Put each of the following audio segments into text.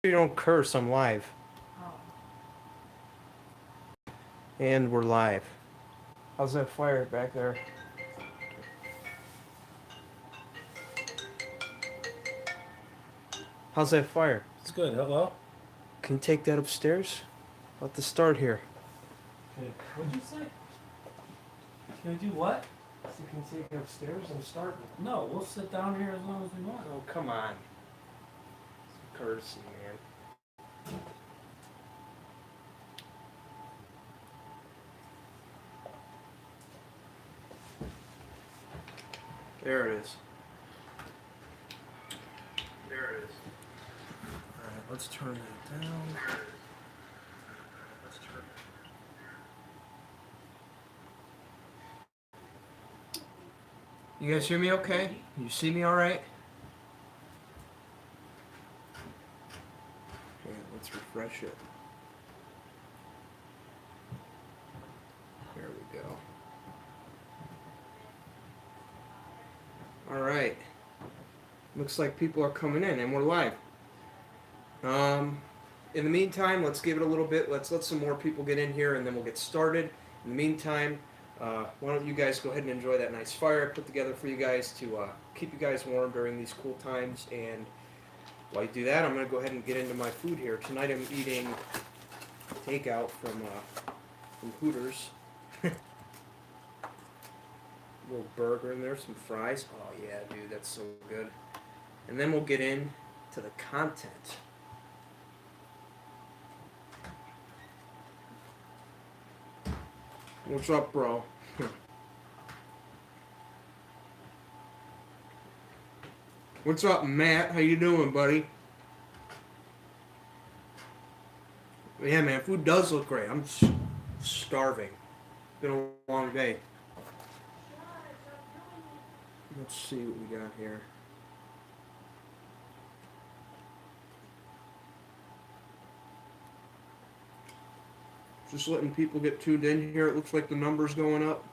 You don't curse. I'm live. And we're live. How's that fire back there? How's that fire? It's good. Hello? Can you take that upstairs? About to start here. Okay. What'd you say? Can we do what? So you can take it upstairs and start. No, we'll sit down here as long as we want. Oh, come on. Some courtesy, man. There it is. There it is. Alright, let's turn that down. Let's turn it. You guys hear me okay? You see me alright? Okay, let's refresh it. There we go. Alright. Looks like people are coming in and we're live. In the meantime, let's give it a little bit. Let's let some more people get in here and then we'll get started. In the meantime, why don't you guys go ahead and enjoy that nice fire I put together for you guys to keep you guys warm during these cool times. And while you do that, I'm going to go ahead and get into my food here. Tonight I'm eating takeout from Hooters. Little burger in there, some fries. Oh yeah, dude, that's so good. And then we'll get in to the content. What's up, bro? What's up, Matt? How you doing, buddy? Yeah, man, food does look great. I'm starving. Been a long day. Let's see what we got here. Just letting people get tuned in here. It looks like the number's going up.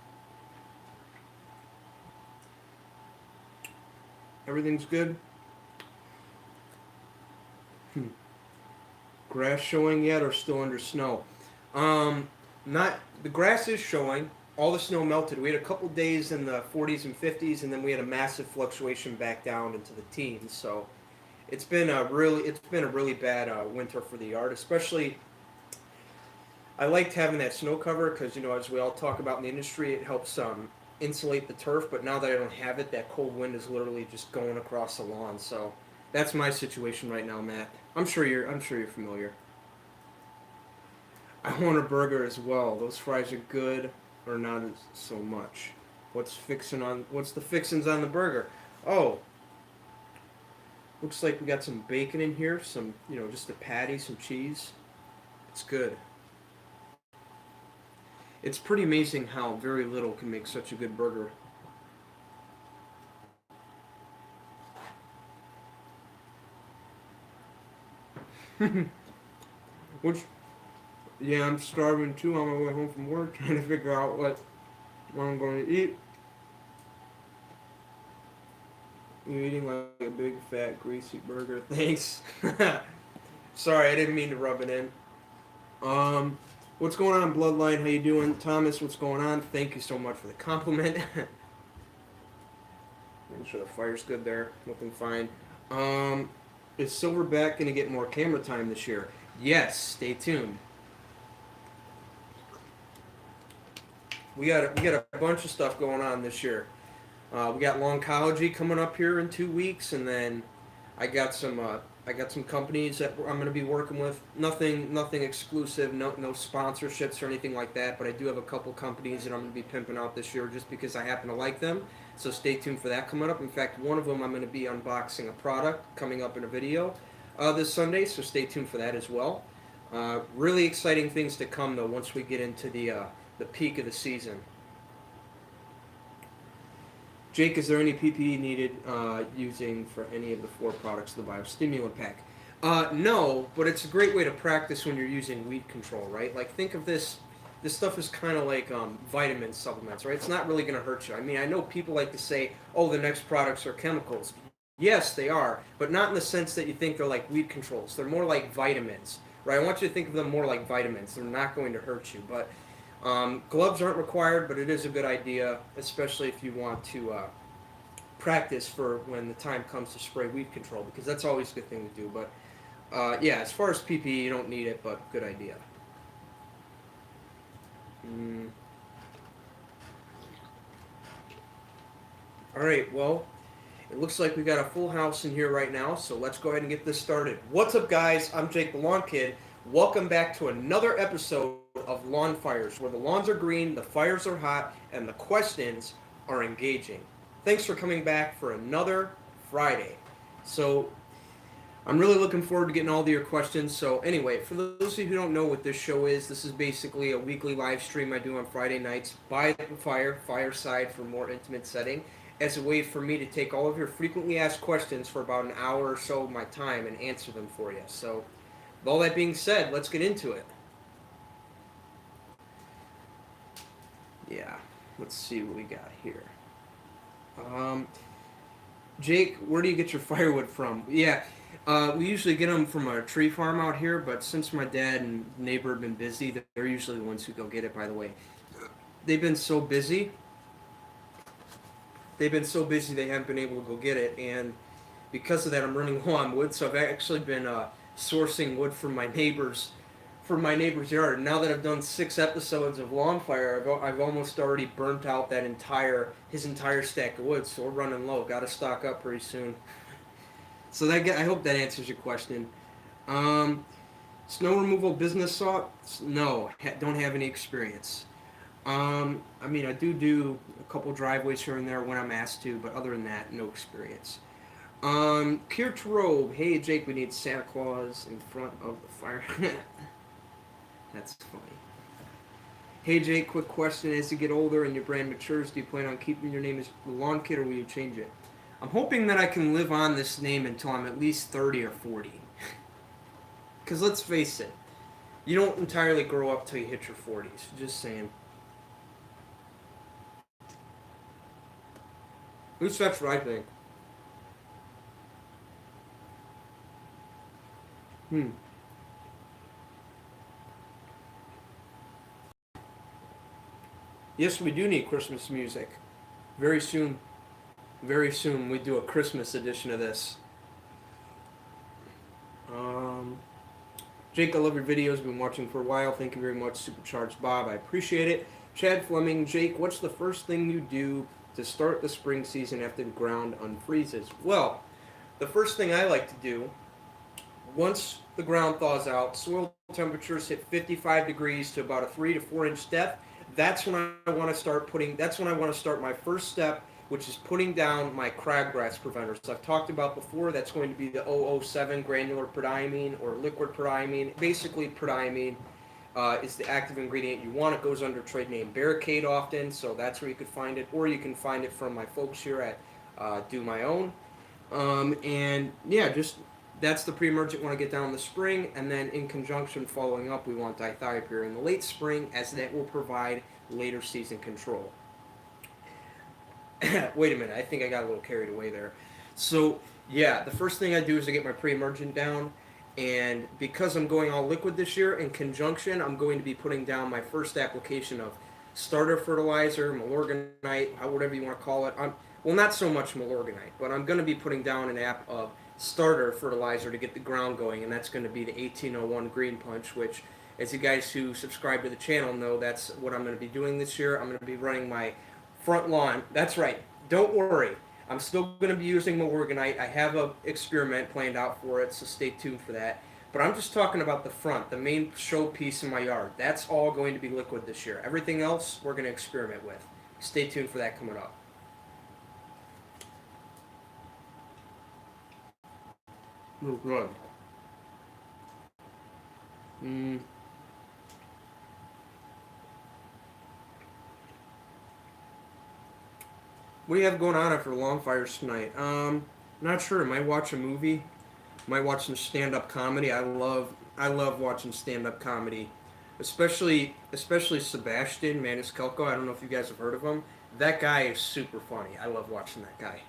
Everything's good. Grass showing yet or still under snow? Not the grass is showing. All the snow melted. We had a couple days in the 40s and 50s, and then we had a massive fluctuation back down into the teens. So it's been a really bad winter for the yard. Especially, I liked having that snow cover because as we all talk about in the industry, it helps insulate the turf. But now that I don't have it, that cold wind is literally just going across the lawn. So that's my situation right now, Matt. I'm sure you're familiar. I want a burger as well. Those fries are good. Or not as so much. What's the fixins on the burger? Oh, looks like we got some bacon in here, some just a patty, some cheese. It's good. It's pretty amazing how very little can make such a good burger. Which Yeah, I'm starving too on my way home from work, trying to figure out what I'm going to eat. You're eating like a big, fat, greasy burger. Thanks. Sorry, I didn't mean to rub it in. What's going on, Bloodline? How you doing? Thomas, what's going on? Thank you so much for the compliment. Making sure the fire's good there. Looking fine. Is Silverback going to get more camera time this year? Yes, stay tuned. We got a bunch of stuff going on this year. We got Longology coming up here in 2 weeks, and then I got some companies that I'm going to be working with. Nothing exclusive, no sponsorships or anything like that. But I do have a couple companies that I'm going to be pimping out this year just because I happen to like them. So stay tuned for that coming up. In fact, one of them I'm going to be unboxing a product coming up in a video this Sunday. So stay tuned for that as well. Really exciting things to come though once we get into the peak of the season. Jake, is there any PPE needed using for any of the 4 products of the biostimulant pack? No, but it's a great way to practice when you're using weed control, right? Like, think of this. This stuff is kind of like vitamin supplements, right? It's not really going to hurt you. I mean, I know people like to say, oh, the next products are chemicals. Yes, they are, but not in the sense that you think they're like weed controls. They're more like vitamins, right? I want you to think of them more like vitamins. They're not going to hurt you, but gloves aren't required, but it is a good idea, especially if you want to practice for when the time comes to spray weed control, because that's always a good thing to do. But yeah, as far as PPE, you don't need it, but good idea. Mm. All right, well, it looks like we got a full house in here right now, so let's go ahead and get this started. What's up, guys? I'm Jake the Lawn Kid. Welcome back to another episode of Lawn Fires, where the lawns are green, the fires are hot, and the questions are engaging. Thanks for coming back for another Friday. So, I'm really looking forward to getting all of your questions. So, anyway, for those of you who don't know what this show is, this is basically a weekly live stream I do on Friday nights by the fireside for more intimate setting, as a way for me to take all of your frequently asked questions for about an hour or so of my time and answer them for you. So, with all that being said, let's get into it. Yeah, let's see what we got here. Um, Jake, where do you get your firewood from? Yeah, we usually get them from a tree farm out here, but since my dad and neighbor have been busy, they're usually the ones who go get it, by the way. They've been so busy. They've been so busy they haven't been able to go get it, and because of that, I'm running low on wood, so I've actually been sourcing wood from my neighbor's yard. Now that I've done 6 episodes of Lawn Fire, I've almost already burnt out his entire stack of wood. So we're running low. Got to stock up pretty soon. So I hope that answers your question. Um, Snow removal business saw? No, don't have any experience. I mean, I do a couple driveways here and there when I'm asked to, but other than that, no experience. Kirt Robe. Hey Jake, we need Santa Claus in front of the fire. That's funny. Hey Jake, quick question. As you get older and your brand matures, do you plan on keeping your name as the Lawn Kid or will you change it? I'm hoping that I can live on this name until I'm at least 30 or 40. Because let's face it, you don't entirely grow up till you hit your 40s. Just saying. At least that's what I think. Hmm. Yes, we do need Christmas music. Very soon, very soon, we do a Christmas edition of this. Um, Jake, I love your videos. Been watching for a while. Thank you very much, Supercharged Bob. I appreciate it. Chad Fleming, Jake, what's the first thing you do to start the spring season after the ground unfreezes? Well, the first thing I like to do, once the ground thaws out, soil temperatures hit 55 degrees to about a 3 to 4 inch depth. That's when I want to start putting. That's when I want to start my first step, which is putting down my crabgrass preventers. I've talked about before. That's going to be the 007 granular prodiamine or liquid prodiamine. Basically, prodiamine is the active ingredient you want. It goes under trade name Barricade often, so that's where you could find it, or you can find it from my folks here at Do My Own. And yeah, just that's the pre-emergent when I get down in the spring, and then in conjunction following up, we want dithiopyr in the late spring, as that will provide later season control. Wait a minute, I think I got a little carried away there. So yeah, the first thing I do is I get my pre-emergent down, and because I'm going all liquid this year, in conjunction, I'm going to be putting down my first application of starter fertilizer, Milorganite, whatever you want to call it. Well, not so much Milorganite, but I'm going to be putting down an app of starter fertilizer to get the ground going, and that's going to be the 1801 Green Punch, which, as you guys who subscribe to the channel know, that's what I'm going to be doing this year. I'm going to be running my front lawn. That's right. Don't worry. I'm still going to be using Milorganite. I have a experiment planned out for it, so stay tuned for that. But I'm just talking about the front, the main showpiece in my yard. That's all going to be liquid this year. Everything else we're going to experiment with. Stay tuned for that coming up. Oh, good. Mm. What do you have going on after Long Fires tonight? Not sure. Might watch a movie. Might watch some stand-up comedy. I love watching stand-up comedy, especially Sebastian Maniscalco. I don't know if you guys have heard of him. That guy is super funny. I love watching that guy.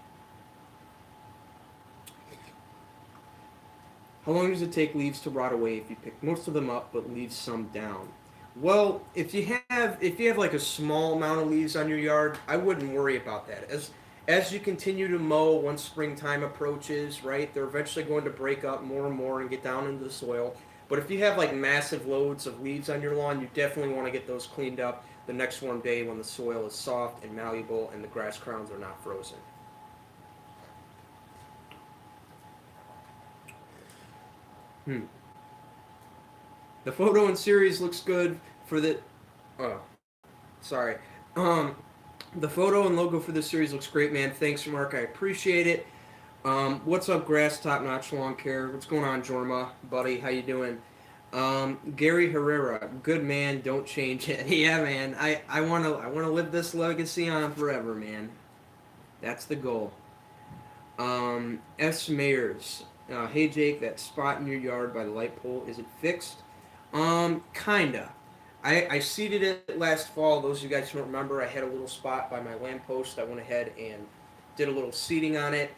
How long does it take leaves to rot away if you pick most of them up but leave some down? Well, if you have like a small amount of leaves on your yard, I wouldn't worry about that. As you continue to mow, once springtime approaches, right, they're eventually going to break up more and more and get down into the soil. But if you have like massive loads of leaves on your lawn, you definitely want to get those cleaned up the next warm day when the soil is soft and malleable and the grass crowns are not frozen. Hmm. The photo in series looks good for the. Oh, sorry. Um, the photo and logo for this series looks great, man. Thanks, Mark. I appreciate it. What's up, Grass Top Notch Lawn Care? What's going on, Jorma, buddy? How you doing? Gary Herrera, good man. Don't change it. Yeah, man. I wanna live this legacy on forever, man. That's the goal. S. Mayers. Hey Jake, that spot in your yard by the light pole, is it fixed? Kinda. I seeded it last fall. Those of you guys who don't remember, I had a little spot by my lamppost. I went ahead and did a little seeding on it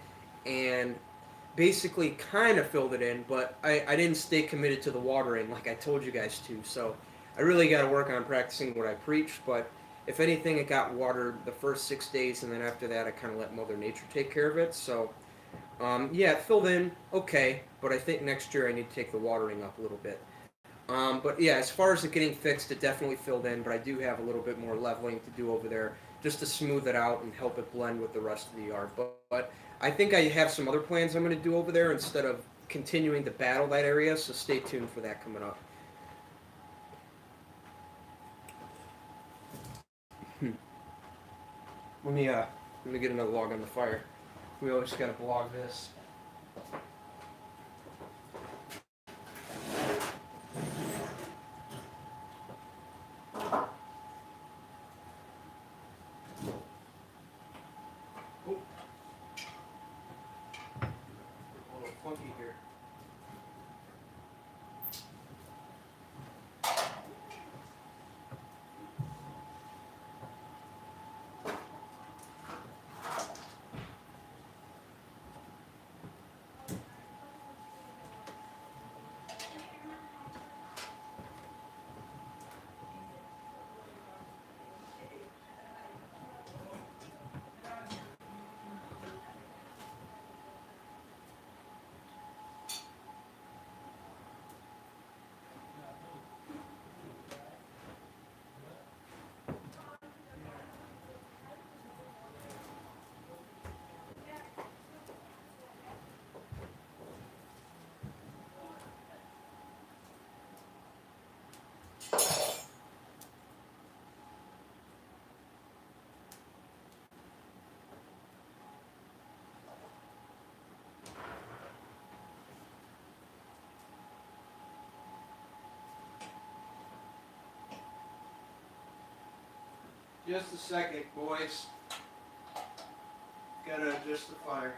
and basically kind of filled it in, but I didn't stay committed to the watering like I told you guys to. So I really got to work on practicing what I preach, but if anything, it got watered the first 6 days, and then after that, I kind of let Mother Nature take care of it. So yeah, it filled in okay, but I think next year I need to take the watering up a little bit. But yeah, as far as it getting fixed, it definitely filled in, but I do have a little bit more leveling to do over there just to smooth it out and help it blend with the rest of the yard. But I think I have some other plans I'm going to do over there instead of continuing to battle that area, so stay tuned for that coming up. Hmm. Let me get another log on the fire. We always got to blog this. Oh, a little funky here. Just a second, boys. Gotta adjust the fire.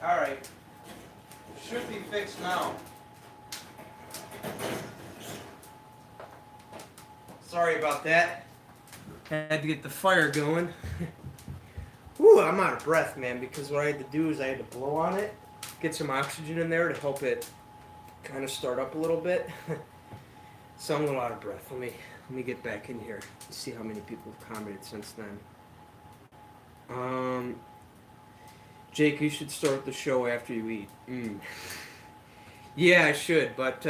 Alright. Should be fixed now. Sorry about that. Had to get the fire going. Whew, I'm out of breath, man, because what I had to do is I had to blow on it, get some oxygen in there to help it kind of start up a little bit. So I'm a little out of breath. Let me get back in here and see how many people have commented since then. Jake, you should start the show after you eat. Yeah, I should, but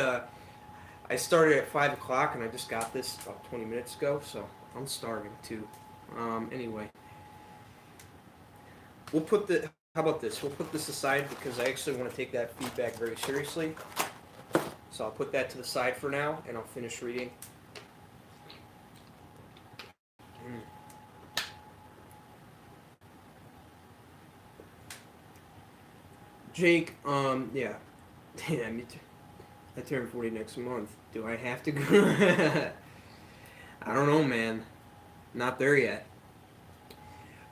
I started at 5 o'clock and I just got this about 20 minutes ago, so I'm starving too. Anyway, how about this? We'll put this aside because I actually want to take that feedback very seriously. So I'll put that to the side for now and I'll finish reading. Jake, yeah. Yeah, me too. I turn 40 next month. Do I have to go? I don't know, man. Not there yet.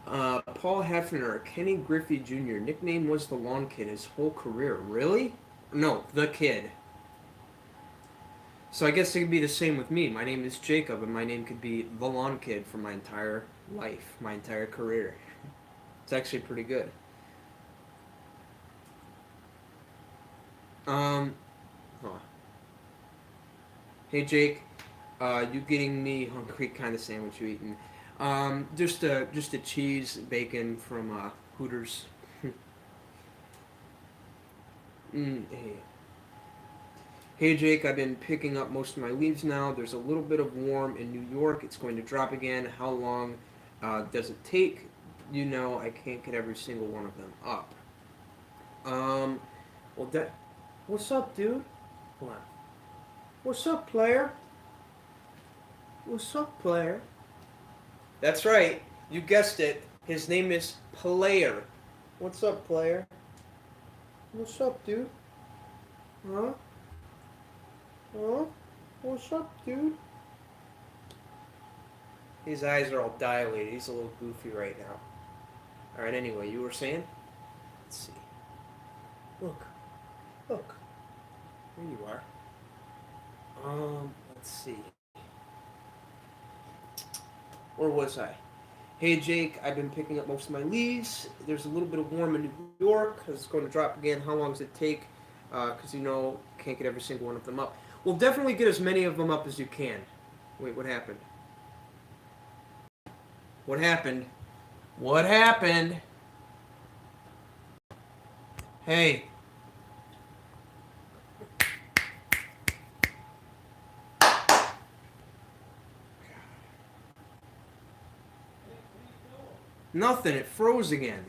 Paul Hefner, Kenny Griffey Jr. Nickname was the Lawn Kid his whole career. Really? No, the Kid. So I guess it could be the same with me. My name is Jacob, and my name could be the Lawn Kid for my entire life, my entire career. It's actually pretty good. Huh. Hey Jake, you getting me hungry? Kind of sandwich you eating? Just a cheese bacon from Hooters. Hey. Hey Jake, I've been picking up most of my leaves now. There's a little bit of warm in New York. It's going to drop again. How long does it take? You know, I can't get every single one of them up. Well, what's up, dude? Hold on. What's up, player? What's up, player? That's right. You guessed it. His name is Player. What's up, player? What's up, dude? Huh? Huh? What's up, dude? His eyes are all dilated. He's a little goofy right now. Alright, anyway, you were saying? Let's see. Look. Look. There you are. Let's see. Where was I? Hey Jake, I've been picking up most of my leaves. There's a little bit of warm in New York. It's going to drop again. How long does it take? Because you know, can't get every single one of them up. Well, definitely get as many of them up as you can. Wait, what happened? What happened? What happened? Hey. Nothing. It froze again.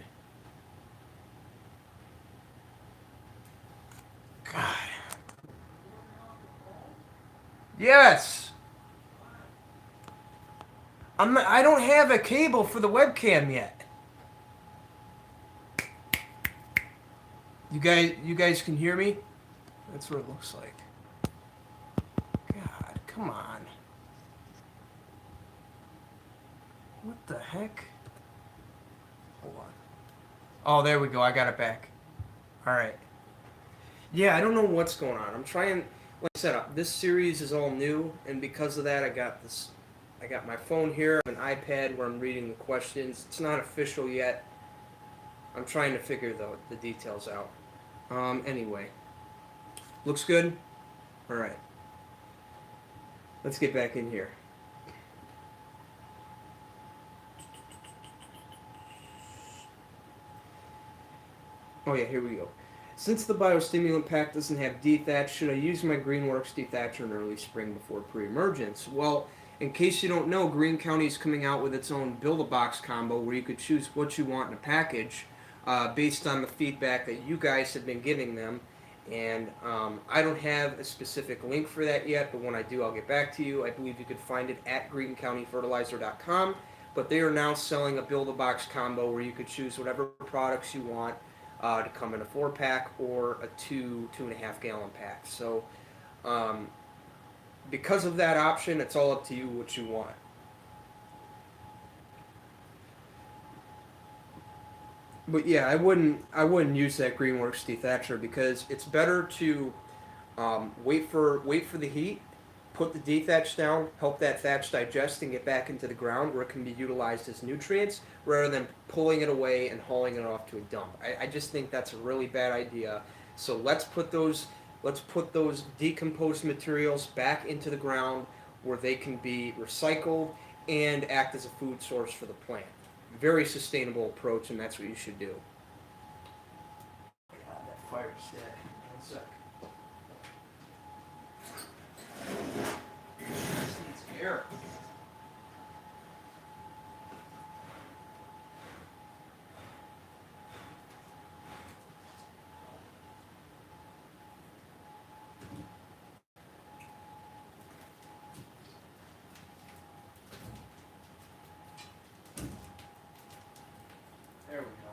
God. Yes. I don't have a cable for the webcam yet. You guys can hear me? That's what it looks like. God, come on. What the heck? Hold on. Oh, there we go. I got it back. All right. Yeah, I don't know what's going on. I'm trying. Like I said, this series is all new, and because of that, I got this. I got my phone here, an iPad where I'm reading the questions. It's not official yet. I'm trying to figure the details out. Anyway, looks good. All right. Let's get back in here. Oh yeah, here we go. Since the biostimulant pack doesn't have dethatch, should I use my Greenworks dethatcher in early spring before pre-emergence? Well, in case you don't know, Greene County is coming out with its own Build-A-Box combo where you could choose what you want in a package based on the feedback that you guys have been giving them. And I don't have a specific link for that yet, but when I do, I'll get back to you. I believe you could find it at greencountyfertilizer.com, but they are now selling a Build-A-Box combo where you could choose whatever products you want to come in a 4-pack or a 2.5 gallon pack. So because of that option, it's all up to you what you want. But yeah, I wouldn't use that Greenworks dethatcher because it's better to wait for the heat, put the dethatch down, help that thatch digest and get back into the ground where it can be utilized as nutrients, rather than pulling it away and hauling it off to a dump. I just think that's a really bad idea. So let's put those decomposed materials back into the ground where they can be recycled and act as a food source for the plant. Very sustainable approach, and that's what you should do. God, that fire's dead. One sec. This needs air. There we go.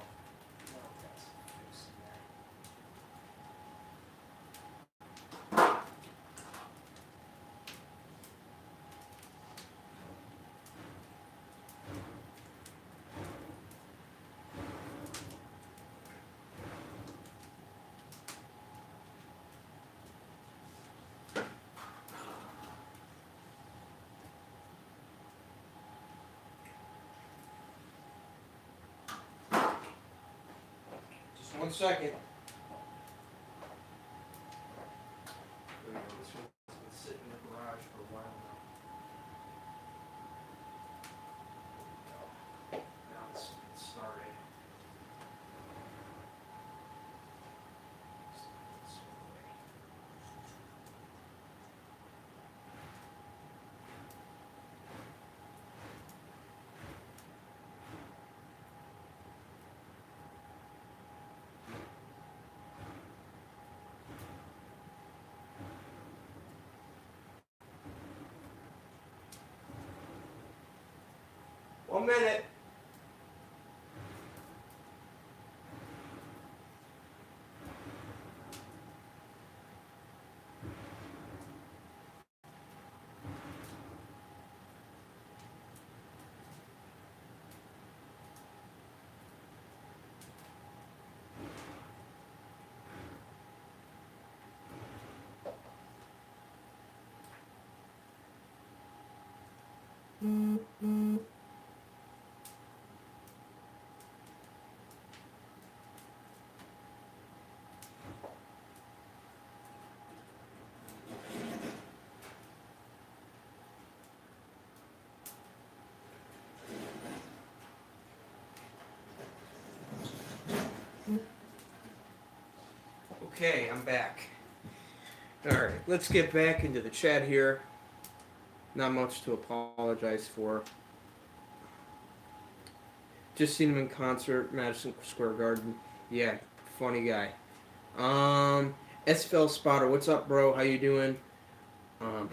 Now that's fixing that. Just one second. There we go. This one's been sitting in the garage for a while now. There we go. Now it's started. This way. One minute. Okay, I'm back. Alright, let's get back into the chat here. Not much to apologize for. Just seen him in concert, Madison Square Garden. Yeah, funny guy. SFL Spotter, what's up, bro? How you doing?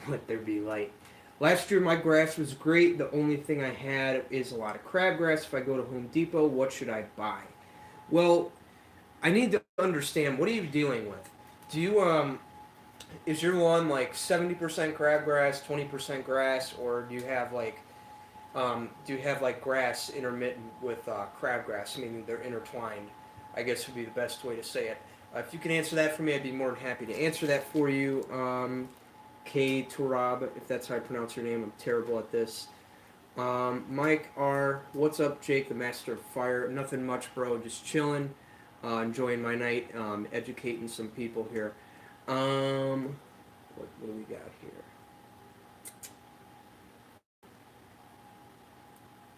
Let there be light. Last year, my grass was great. The only thing I had is a lot of crabgrass. If I go to Home Depot, what should I buy? Well, I need to understand, what are you dealing with? Do you, is your lawn like 70% crabgrass, 20% grass, or do you have like grass intermittent with crabgrass, meaning they're intertwined? I guess would be the best way to say it. If you can answer that for me, I'd be more than happy to answer that for you. K. Turab, if that's how I pronounce your name, I'm terrible at this. Mike R. What's up, Jake, the Master of Fire? Nothing much, bro. Just chilling, enjoying my night, educating some people here. What do we got here?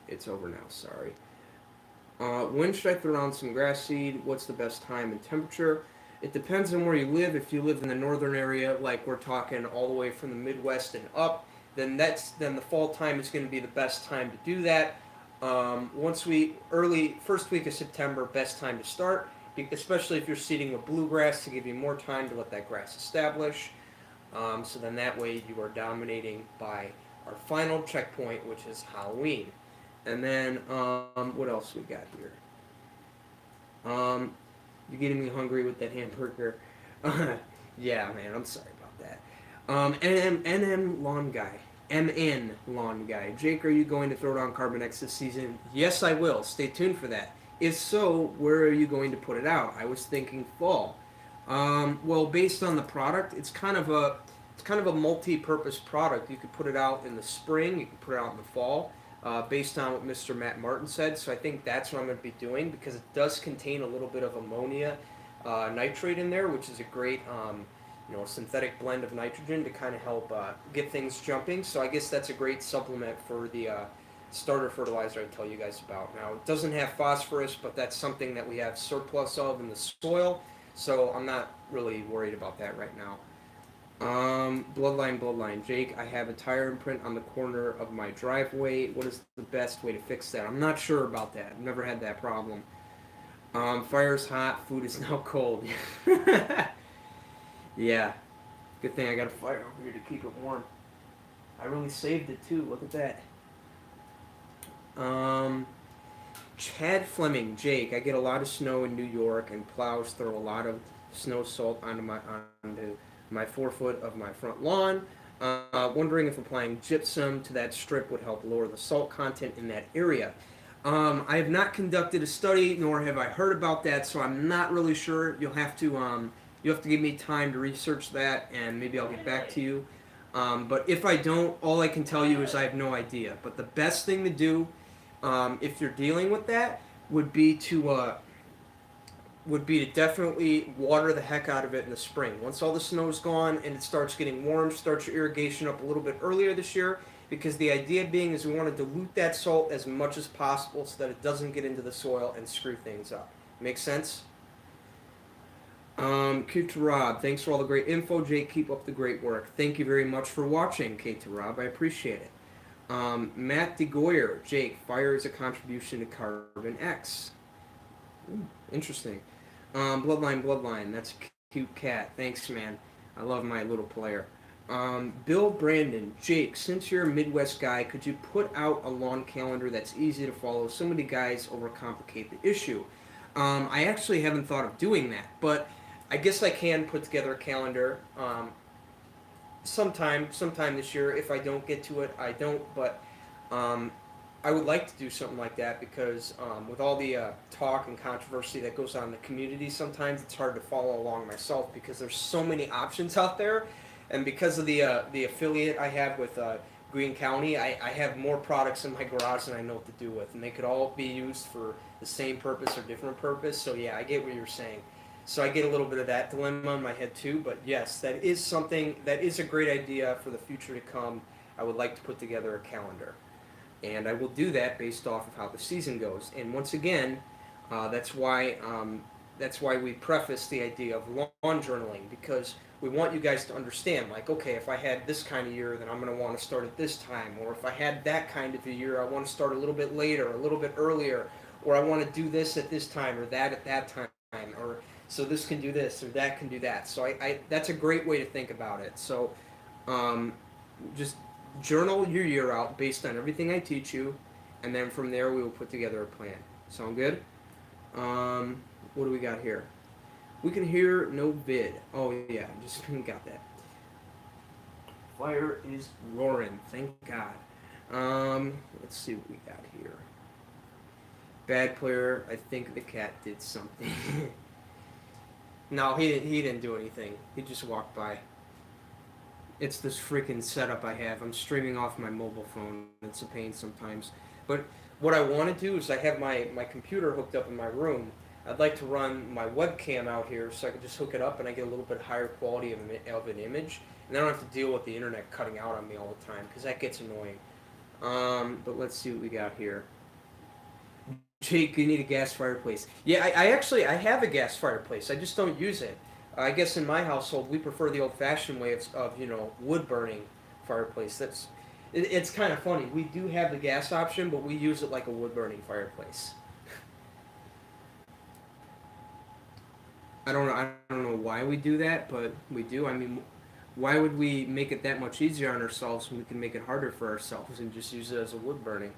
It's over now, sorry. When should I throw on some grass seed? What's the best time and temperature? It depends on where you live. If you live in the northern area, like we're talking all the way from the Midwest and up, then the fall time is going to be the best time to do that. Early first week of September, best time to start, especially if you're seeding with bluegrass to give you more time to let that grass establish. So then that way you are dominating by our final checkpoint, which is Halloween. And then what else we got here? You're getting me hungry with that hamburger. Yeah, man, I'm sorry about that. NM Lawn Guy. MN Lawn Guy. Jake, are you going to throw down Carbon X this season? Yes, I will. Stay tuned for that. If so, where are you going to put it out? I was thinking fall. Well, based on the product, it's kind of a multi-purpose product. You could put it out in the spring. You could put it out in the fall, based on what Mr. Matt Martin said. So I think that's what I'm going to be doing because it does contain a little bit of ammonia nitrate in there, which is a great synthetic blend of nitrogen to kind of help get things jumping. So I guess that's a great supplement for the starter fertilizer I tell you guys about. Now it doesn't have phosphorus, but that's something that we have surplus of in the soil. So I'm not really worried about that right now. Bloodline. Jake, I have a tire imprint on the corner of my driveway. What is the best way to fix that? I'm not sure about that. I've never had that problem. Fire's hot, food is now cold. Yeah, good thing I got a fire over here to keep it warm. I really saved it too. Look at that. Um, Chad Fleming, Jake, I get a lot of snow in New York, and plows throw a lot of snow salt onto my 4 foot of my front lawn. Wondering if applying gypsum to that strip would help lower the salt content in that area. I have not conducted a study, nor have I heard about that, so I'm not really sure. You'll have to give me time to research that, and maybe I'll get back to you. But if I don't, all I can tell you is I have no idea. But the best thing to do, if you're dealing with that, would be to definitely water the heck out of it in the spring. Once all the snow's gone and it starts getting warm, start your irrigation up a little bit earlier this year, because the idea being is we want to dilute that salt as much as possible so that it doesn't get into the soil and screw things up. Make sense? Kate to Rob, thanks for all the great info. Jake, keep up the great work. Thank you very much for watching, Kate to Rob. I appreciate it. Matt DeGoyer, Jake, fire is a contribution to carbon X. Ooh, interesting. Bloodline. That's a cute cat. Thanks, man. I love my little player. Bill Brandon, Jake, since you're a Midwest guy, could you put out a lawn calendar that's easy to follow? So many guys overcomplicate the issue. I actually haven't thought of doing that, but I guess I can put together a calendar sometime this year. If I don't get to it, I don't. But um, I would like to do something like that because with all the talk and controversy that goes on in the community, sometimes it's hard to follow along myself because there's so many options out there, and because of the affiliate I have with Greene County, I have more products in my garage than I know what to do with, and they could all be used for the same purpose or different purpose. So yeah, I get what you're saying. So I get a little bit of that dilemma in my head too. But yes, that is a great idea for the future to come. I would like to put together a calendar, and I will do that based off of how the season goes. And once again, that's why we preface the idea of lawn journaling, because we want you guys to understand, like, okay, if I had this kind of year, then I'm going to want to start at this time, or if I had that kind of a year, I want to start a little bit later, a little bit earlier, or I want to do this at this time or that at that time, or so this can do this or that can do that. So I that's a great way to think about it. So um, just journal your year out based on everything I teach you, and then from there we will put together a plan. Sound good? What do we got here? We can hear no vid. Oh yeah, just got that. Fire is roaring. Thank God. Let's see what we got here. Bad player. I think the cat did something. No, he didn't do anything. He just walked by. It's this freaking setup I have. I'm streaming off my mobile phone. It's a pain sometimes. But what I want to do is I have my computer hooked up in my room. I'd like to run my webcam out here so I can just hook it up and I get a little bit higher quality of an image. And I don't have to deal with the internet cutting out on me all the time because that gets annoying. But let's see what we got here. Jake, you need a gas fireplace. Yeah, I have a gas fireplace. I just don't use it. I guess in my household we prefer the old-fashioned way of wood burning fireplace. It's kind of funny. We do have the gas option, but we use it like a wood burning fireplace. I don't know why we do that, but we do. I mean, why would we make it that much easier on ourselves when we can make it harder for ourselves and just use it as a wood burning?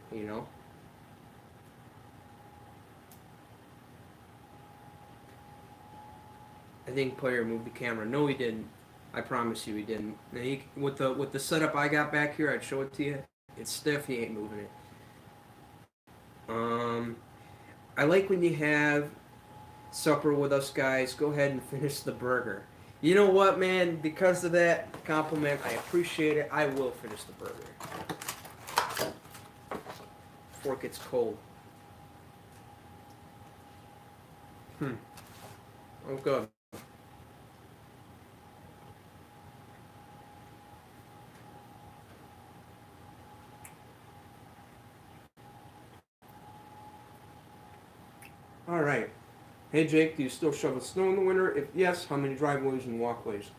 I think player moved the camera. No, he didn't. I promise you, he didn't. And with the setup I got back here, I'd show it to you. It's stiff. He ain't moving it. Um, I like when you have supper with us guys. Go ahead and finish the burger. You know what, man? Because of that compliment, I appreciate it. I will finish the burger before it gets cold. Oh, good. All right. Hey, Jake, do you still shovel snow in the winter? If yes, how many driveways and walkways?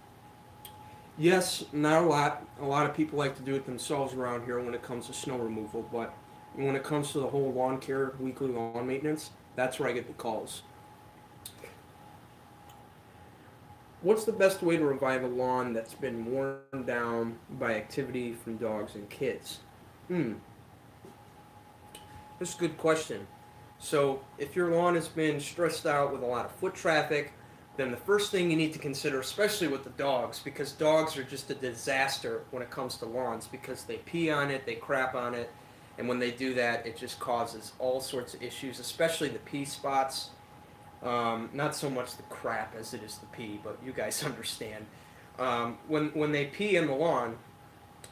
Yes, not a lot. A lot of people like to do it themselves around here when it comes to snow removal, but when it comes to the whole lawn care, weekly lawn maintenance, that's where I get the calls. What's the best way to revive a lawn that's been worn down by activity from dogs and kids? Hmm, that's a good question. So, if your lawn has been stressed out with a lot of foot traffic, then the first thing you need to consider, especially with the dogs, because dogs are just a disaster when it comes to lawns because they pee on it, they crap on it, and when they do that, it just causes all sorts of issues, especially the pee spots. Not so much the crap as it is the pee, but you guys understand. When they pee in the lawn,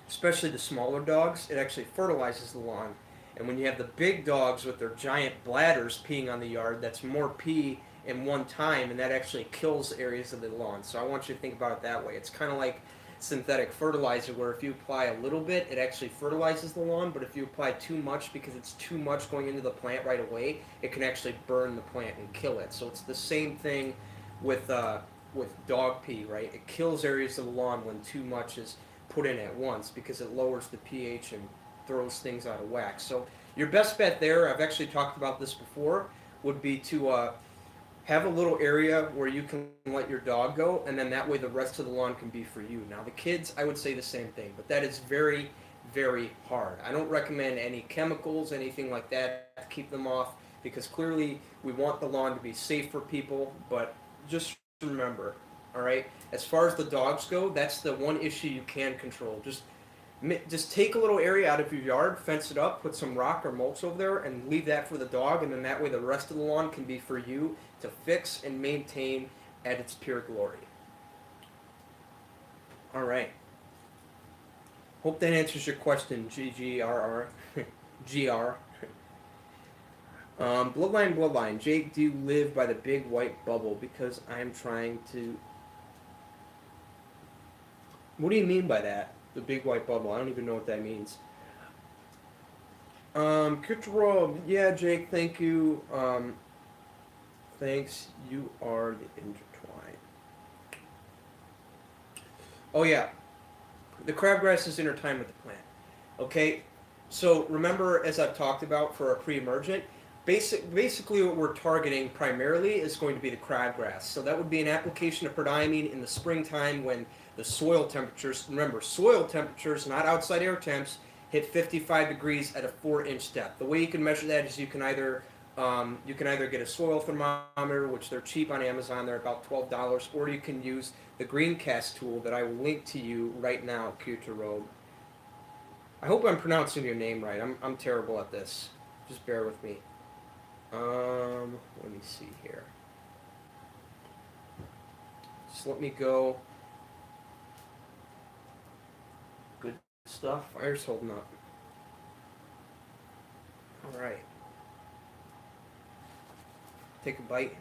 especially the smaller dogs, it actually fertilizes the lawn. And when you have the big dogs with their giant bladders peeing on the yard, that's more pee in one time, and that actually kills areas of the lawn. So I want you to think about it that way. It's kind of like synthetic fertilizer, where if you apply a little bit, it actually fertilizes the lawn, but if you apply too much because it's too much going into the plant right away, it can actually burn the plant and kill it. So it's the same thing with dog pee, right? It kills areas of the lawn when too much is put in at once because it lowers the pH and throws things out of whack. So your best bet there, I've actually talked about this before, would be to have a little area where you can let your dog go, and then that way the rest of the lawn can be for you. Now the kids, I would say the same thing, but that is very, very hard. I don't recommend any chemicals, anything like that, to keep them off, because clearly we want the lawn to be safe for people, but just remember, all right, as far as the dogs go, that's the one issue you can control. Just take a little area out of your yard, fence it up, put some rock or mulch over there, and leave that for the dog, and then that way the rest of the lawn can be for you to fix and maintain at its pure glory. All right. Hope that answers your question, GGRR. GR. Bloodline. Jake, do you live by the big white bubble? Because I'm trying to. What do you mean by that? The big white bubble? I don't even know what that means. Kutro, yeah, Jake, thank you. Thanks, you are the intertwine. Oh yeah, the crabgrass is intertwined with the plant. Okay, so remember, as I've talked about for a pre-emergent, basically what we're targeting primarily is going to be the crabgrass. So that would be an application of prodiamine in the springtime when the soil temperatures, remember, soil temperatures, not outside air temps, hit 55 degrees at a 4-inch depth. The way you can measure that is you can either get a soil thermometer, which they're cheap on Amazon, they're about $12, or you can use the Greencast tool that I will link to you right now, Kutaro. I hope I'm pronouncing your name right. I'm terrible at this. Just bear with me. Let me see here. Just let me go. Good stuff. Fire's holding up. All right. Take a bite.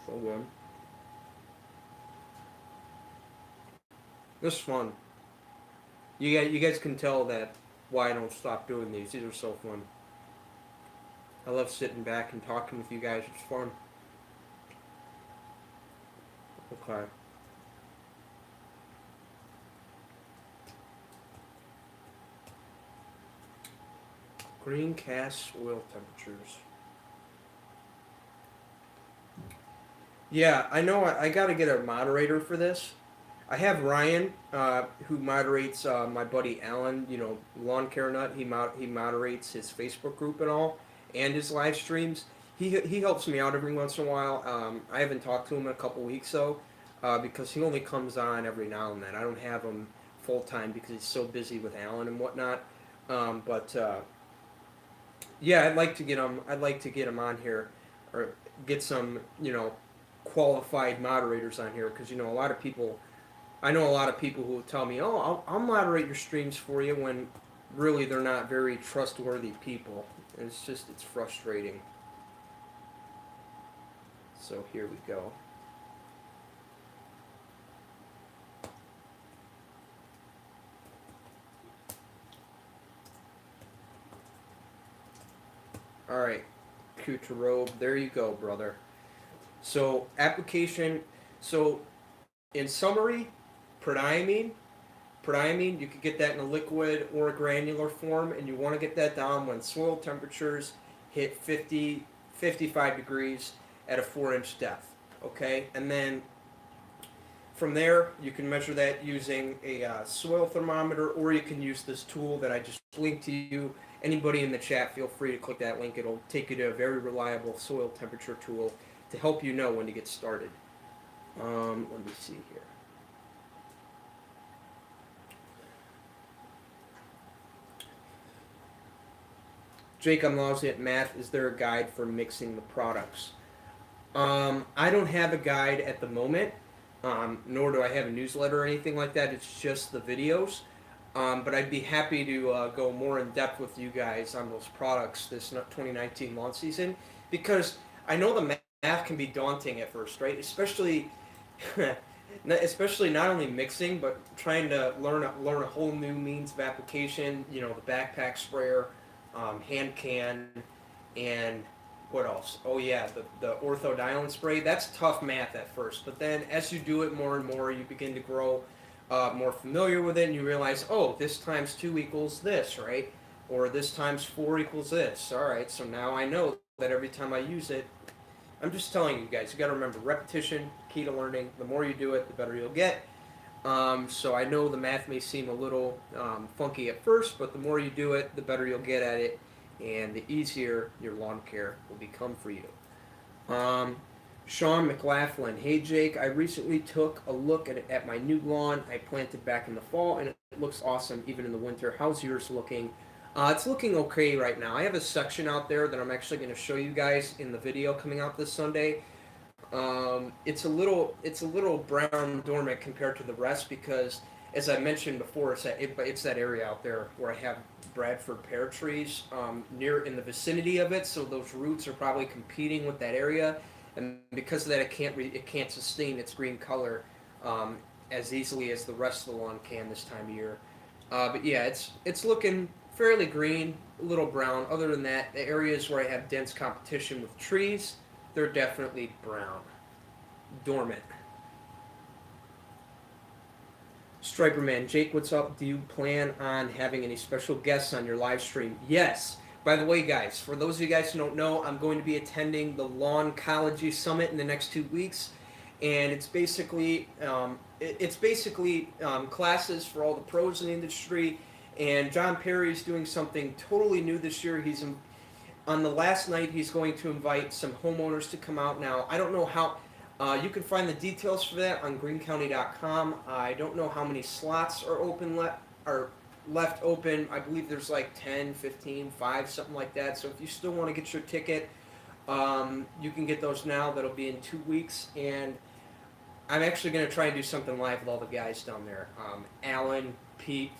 So good. This is fun. You guys can tell that why I don't stop doing these. These are so fun. I love sitting back and talking with you guys. It's fun. Okay. Green cast soil temperatures. Yeah, I know. I got to get a moderator for this. I have Ryan, who moderates my buddy Alan. You know, Lawn Care Nut. He moderates his Facebook group and all, and his live streams. He helps me out every once in a while. I haven't talked to him in a couple weeks though, because he only comes on every now and then. I don't have him full time because he's so busy with Alan and whatnot. But yeah, I'd like to get them. I'd like to get them on here, or get some qualified moderators on here because a lot of people. I know a lot of people who will tell me, "Oh, I'll moderate your streams for you," when really they're not very trustworthy people. And it's frustrating. So here we go. All right, Kuterobe, there you go, brother. So application. So in summary, prodiamine. Prodiamine, you could get that in a liquid or a granular form, and you want to get that down when soil temperatures hit 50, 55 degrees at a 4-inch depth. Okay, and then from there, you can measure that using a soil thermometer, or you can use this tool that I just linked to you. Anybody in the chat, feel free to click that link. It'll take you to a very reliable soil temperature tool to help you know when to get started. Let me see here. Jake, I'm lousy at math. Is there a guide for mixing the products? I don't have a guide at the moment, nor do I have a newsletter or anything like that. It's just the videos. But I'd be happy to go more in depth with you guys on those products this 2019 lawn season because I know the math can be daunting at first, right? Especially not only mixing, but trying to learn a whole new means of application. The backpack sprayer, hand can, and what else? Oh yeah, the orthodilane spray. That's tough math at first, but then as you do it more and more, you begin to grow more familiar with it, and you realize, oh, this times 2 equals this, right? Or this times 4 equals this. All right, so now I know that every time I use it, I'm just telling you guys, you got to remember repetition, key to learning. The more you do it, the better you'll get. So I know the math may seem a little funky at first, but the more you do it, the better you'll get at it, and the easier your lawn care will become for you. Sean McLaughlin, hey Jake, I recently took a look at my new lawn I planted back in the fall, and it looks awesome even in the winter. How's yours looking? It's looking okay right now. I have a section out there that I'm actually going to show you guys in the video coming out this Sunday. It's a little brown dormant compared to the rest because, as I mentioned before, it's that area out there where I have Bradford pear trees near in the vicinity of it. So those roots are probably competing with that area, and because of that, it can't sustain its green color as easily as the rest of the lawn can this time of year. But yeah, it's looking fairly green, a little brown. Other than that, the areas where I have dense competition with trees, they're definitely brown, dormant. Striperman, Jake, what's up? Do you plan on having any special guests on your live stream? Yes. By the way, guys, for those of you guys who don't know, I'm going to be attending the Lawncology Summit in the next 2 weeks, and it's basically classes for all the pros in the industry. And John Perry is doing something totally new this year. On the last night, he's going to invite some homeowners to come out. Now, I don't know how. You can find the details for that on greencounty.com. I don't know how many slots are left open. I believe there's like 10, 15, 5, something like that. So if you still want to get your ticket, you can get those now. That'll be in 2 weeks. And I'm actually going to try and do something live with all the guys down there. Alan, Pete,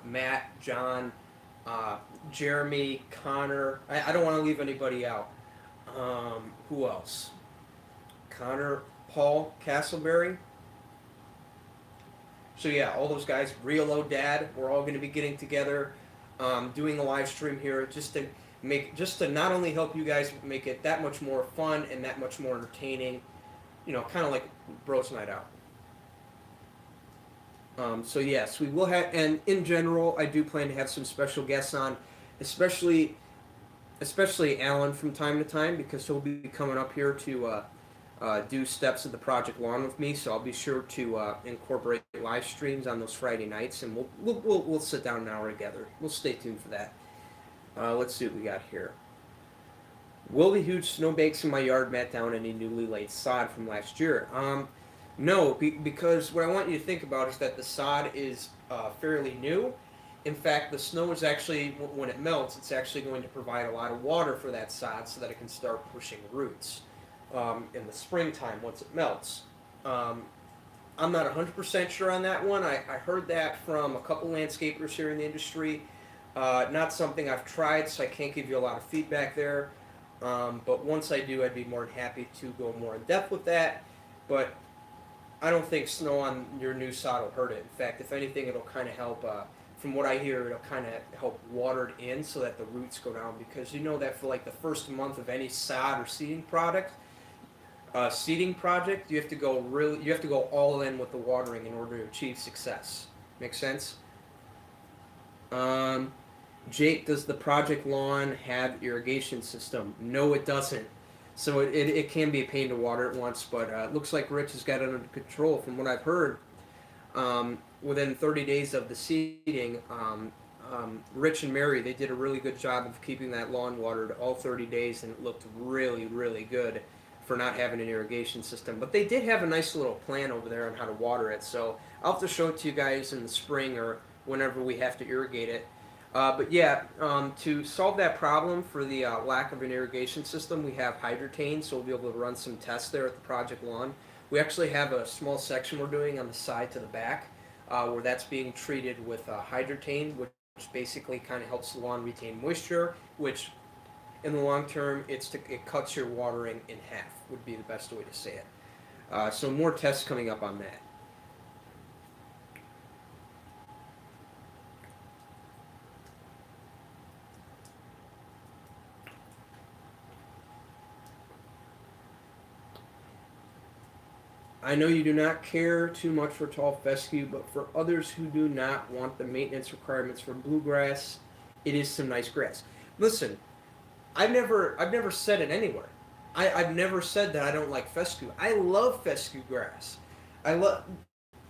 Matt, John, Jeremy, Connor. I don't want to leave anybody out. Who else? Connor, Paul, Castleberry. So yeah, all those guys, Real Dad, we're all going to be getting together, doing a live stream here just to not only help you guys make it that much more fun and that much more entertaining, kind of like Bros Night Out. So yes, we will have, and in general, I do plan to have some special guests on, especially Alan from time to time because he'll be coming up here to do steps of the project lawn with me. So I'll be sure to incorporate live streams on those Friday nights, and we'll sit down an hour together. We'll stay tuned for that. Let's see what we got here. Will the huge snowbanks in my yard mat down any newly laid sod from last year? No, because what I want you to think about is that the sod is fairly new, In fact, the snow is actually, when it melts, it's actually going to provide a lot of water for that sod so that it can start pushing roots in the springtime once it melts. Um, I'm not 100% sure on that one. I heard that from a couple landscapers here in the industry. Not something I've tried, so I can't give you a lot of feedback there. But once I do, I'd be more than happy to go more in depth with that. But I don't think snow on your new sod will hurt it. In fact, if anything, it'll kind of help. From what I hear, it'll kind of help water it in so that the roots go down. Because you know that for like the first month of any sod or seeding project, you have to go all in with the watering in order to achieve success. Make sense? Um, Jake, does the project lawn have irrigation system? No, it doesn't. So it can be a pain to water it once, but it looks like Rich has got it under control. From what I've heard, within 30 days of the seeding, Rich and Mary, they did a really good job of keeping that lawn watered all 30 days, and it looked really, really good for not having an irrigation system. But they did have a nice little plan over there on how to water it, so I'll have to show it to you guys in the spring or whenever we have to irrigate it. But yeah, to solve that problem for the lack of an irrigation system, we have hydrotane, so we'll be able to run some tests there at the project lawn. We actually have a small section we're doing on the side to the back where that's being treated with hydrotane, which basically kind of helps the lawn retain moisture, which in the long term, it cuts your watering in half, would be the best way to say it. So more tests coming up on that. I know you do not care too much for tall fescue, but for others who do not want the maintenance requirements for bluegrass, it is some nice grass. Listen, I've never said it anywhere. I've never said that I don't like fescue. I love fescue grass. I love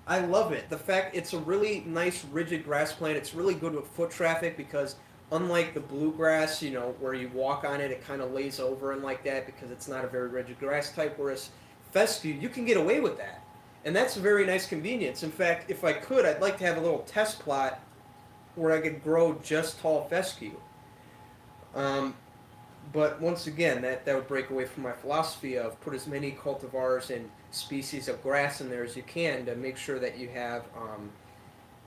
I love it. The fact it's a really nice rigid grass plant. It's really good with foot traffic because unlike the bluegrass, where you walk on it, it kind of lays over and like that because it's not a very rigid grass type. Whereas fescue, you can get away with that, and that's a very nice convenience. In fact, if I could, I'd like to have a little test plot where I could grow just tall fescue. Um, but once again, that would break away from my philosophy of put as many cultivars and species of grass in there as you can to make sure that you have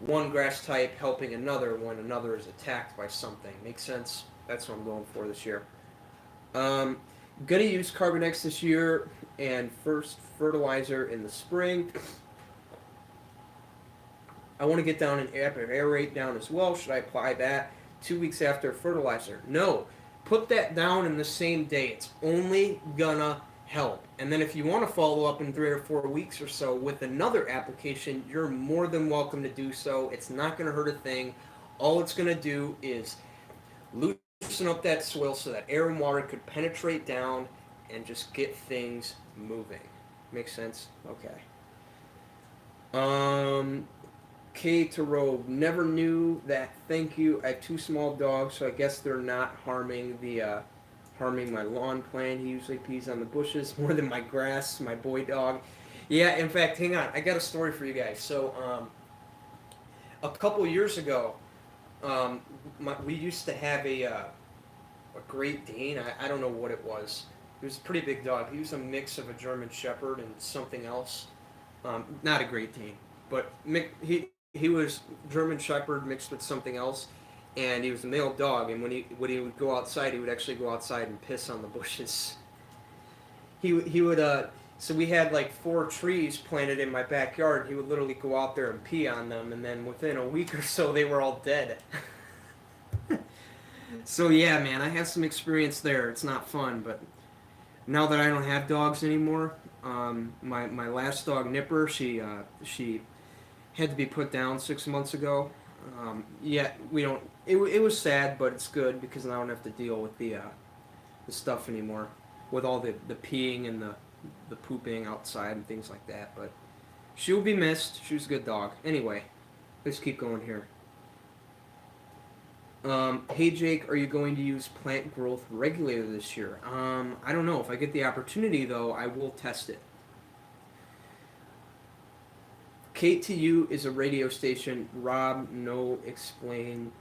one grass type helping another when another is attacked by something. Makes sense? That's what I'm going for this year. Um, Gonna use Carbon X this year and first fertilizer in the spring. I want to get down and aerate down as well. Should I apply that 2 weeks after fertilizer? No. Put that down in the same day. It's only gonna help. And then if you want to follow up in 3 or 4 weeks or so with another application, you're more than welcome to do so. It's not going to hurt a thing. All it's going to do is loosen up that soil so that air and water could penetrate down and just get things moving. Makes sense? Okay. K to Robe. Never knew that. Thank you. I have two small dogs, so I guess they're not harming my lawn plant. He usually pees on the bushes more than my grass. My boy dog. Yeah. In fact, hang on. I got a story for you guys. So, a couple years ago, we used to have a Great Dane. I don't know what it was. It was a pretty big dog. He was a mix of a German Shepherd and something else. Not a Great Dane, but he was German Shepherd mixed with something else, and he was a male dog. And when he would go outside, he would actually go outside and piss on the bushes. He would So we had like 4 trees planted in my backyard. He would literally go out there and pee on them, and then within a week or so, they were all dead. So yeah, man, I have some experience there. It's not fun, but now that I don't have dogs anymore, my last dog Nipper, she had to be put down 6 months ago. Yeah, we don't. It was sad, but it's good because I don't have to deal with the stuff anymore, with all the peeing and the pooping outside and things like that. But she will be missed. She was a good dog. Anyway, let's keep going here. Hey Jake, are you going to use plant growth regulator this year? I don't know. If I get the opportunity, though, I will test it. KTU is a radio station. Rob, no explanation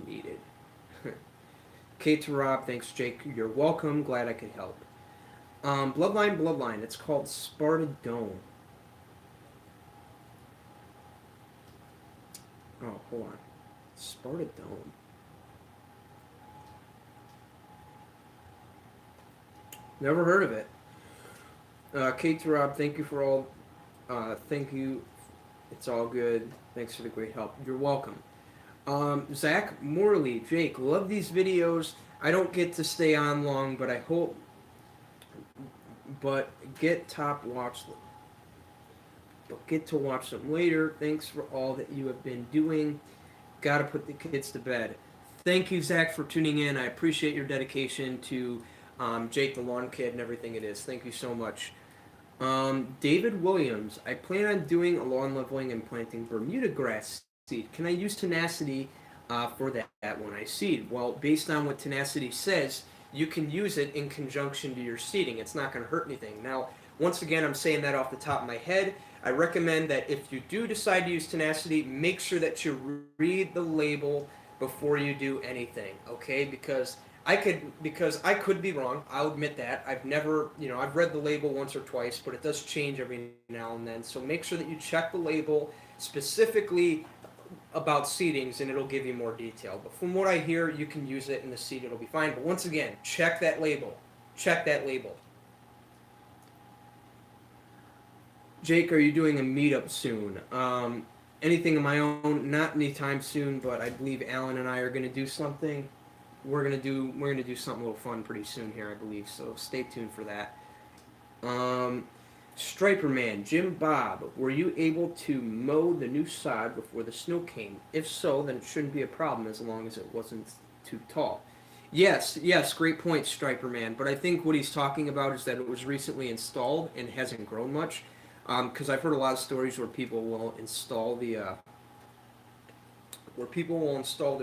needed. K to Rob, thanks Jake. You're welcome. Glad I could help. Bloodline. It's called Sparta Dome. Oh, hold on. Sparta Dome. Never heard of it. Kate to Rob, thank you for all. Thank you. It's all good. Thanks for the great help. You're welcome. Zach Morley, Jake, love these videos. I don't get to stay on long, but I hope. But get top watch. But get to watch them later. Thanks for all that you have been doing. Gotta put the kids to bed. Thank you, Zach, for tuning in. I appreciate your dedication to Jake the Lawn Kid and everything it is. Thank you so much. David Williams, I plan on doing a lawn leveling and planting Bermuda grass seed. Can I use tenacity for that when I seed? Well, based on what tenacity says, you can use it in conjunction to your seeding. It's not going to hurt anything. Now, once again, I'm saying that off the top of my head. I recommend that if you do decide to use tenacity, make sure that you read the label before you do anything, okay? Because I could be wrong. I'll admit that. I've never, I've read the label once or twice, but it does change every now and then. So make sure that you check the label specifically about seedings, and it'll give you more detail. But from what I hear, you can use it in the seed. It'll be fine. But once again, check that label. Check that label. Jake, are you doing a meetup soon? Anything of my own? Not anytime soon, but I believe Alan and I are going to do something. We're gonna do something a little fun pretty soon here, I believe. So stay tuned for that. Striper Man, Jim Bob, were you able to mow the new sod before the snow came? If so, then it shouldn't be a problem as long as it wasn't too tall. Yes, great point, Striper Man. But I think what he's talking about is that it was recently installed and hasn't grown much. Because I've heard a lot of stories where people will install their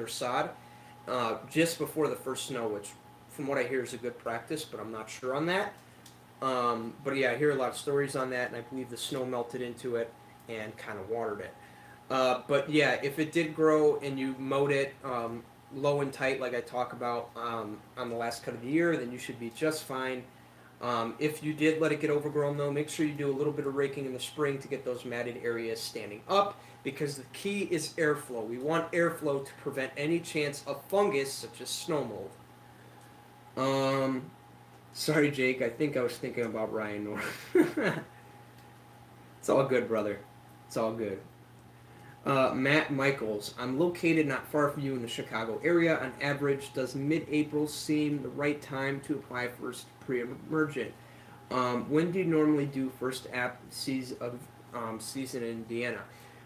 sod just before the first snow, which, from what I hear, is a good practice, but I'm not sure on that. But yeah, I hear a lot of stories on that, and I believe the snow melted into it and kind of watered it. But yeah, if it did grow and you mowed it low and tight, like I talk about on the last cut of the year, then you should be just fine. If you did let it get overgrown, though, make sure you do a little bit of raking in the spring to get those matted areas standing up, because the key is airflow. We want airflow to prevent any chance of fungus, such as snow mold. Sorry, Jake, I think I was thinking about Ryan North. It's all good, brother. It's all good. Matt Michaels, I'm located not far from you in the Chicago area. On average, does mid-April seem the right time to apply for pre-emergent? When do you normally do first app season in Indiana?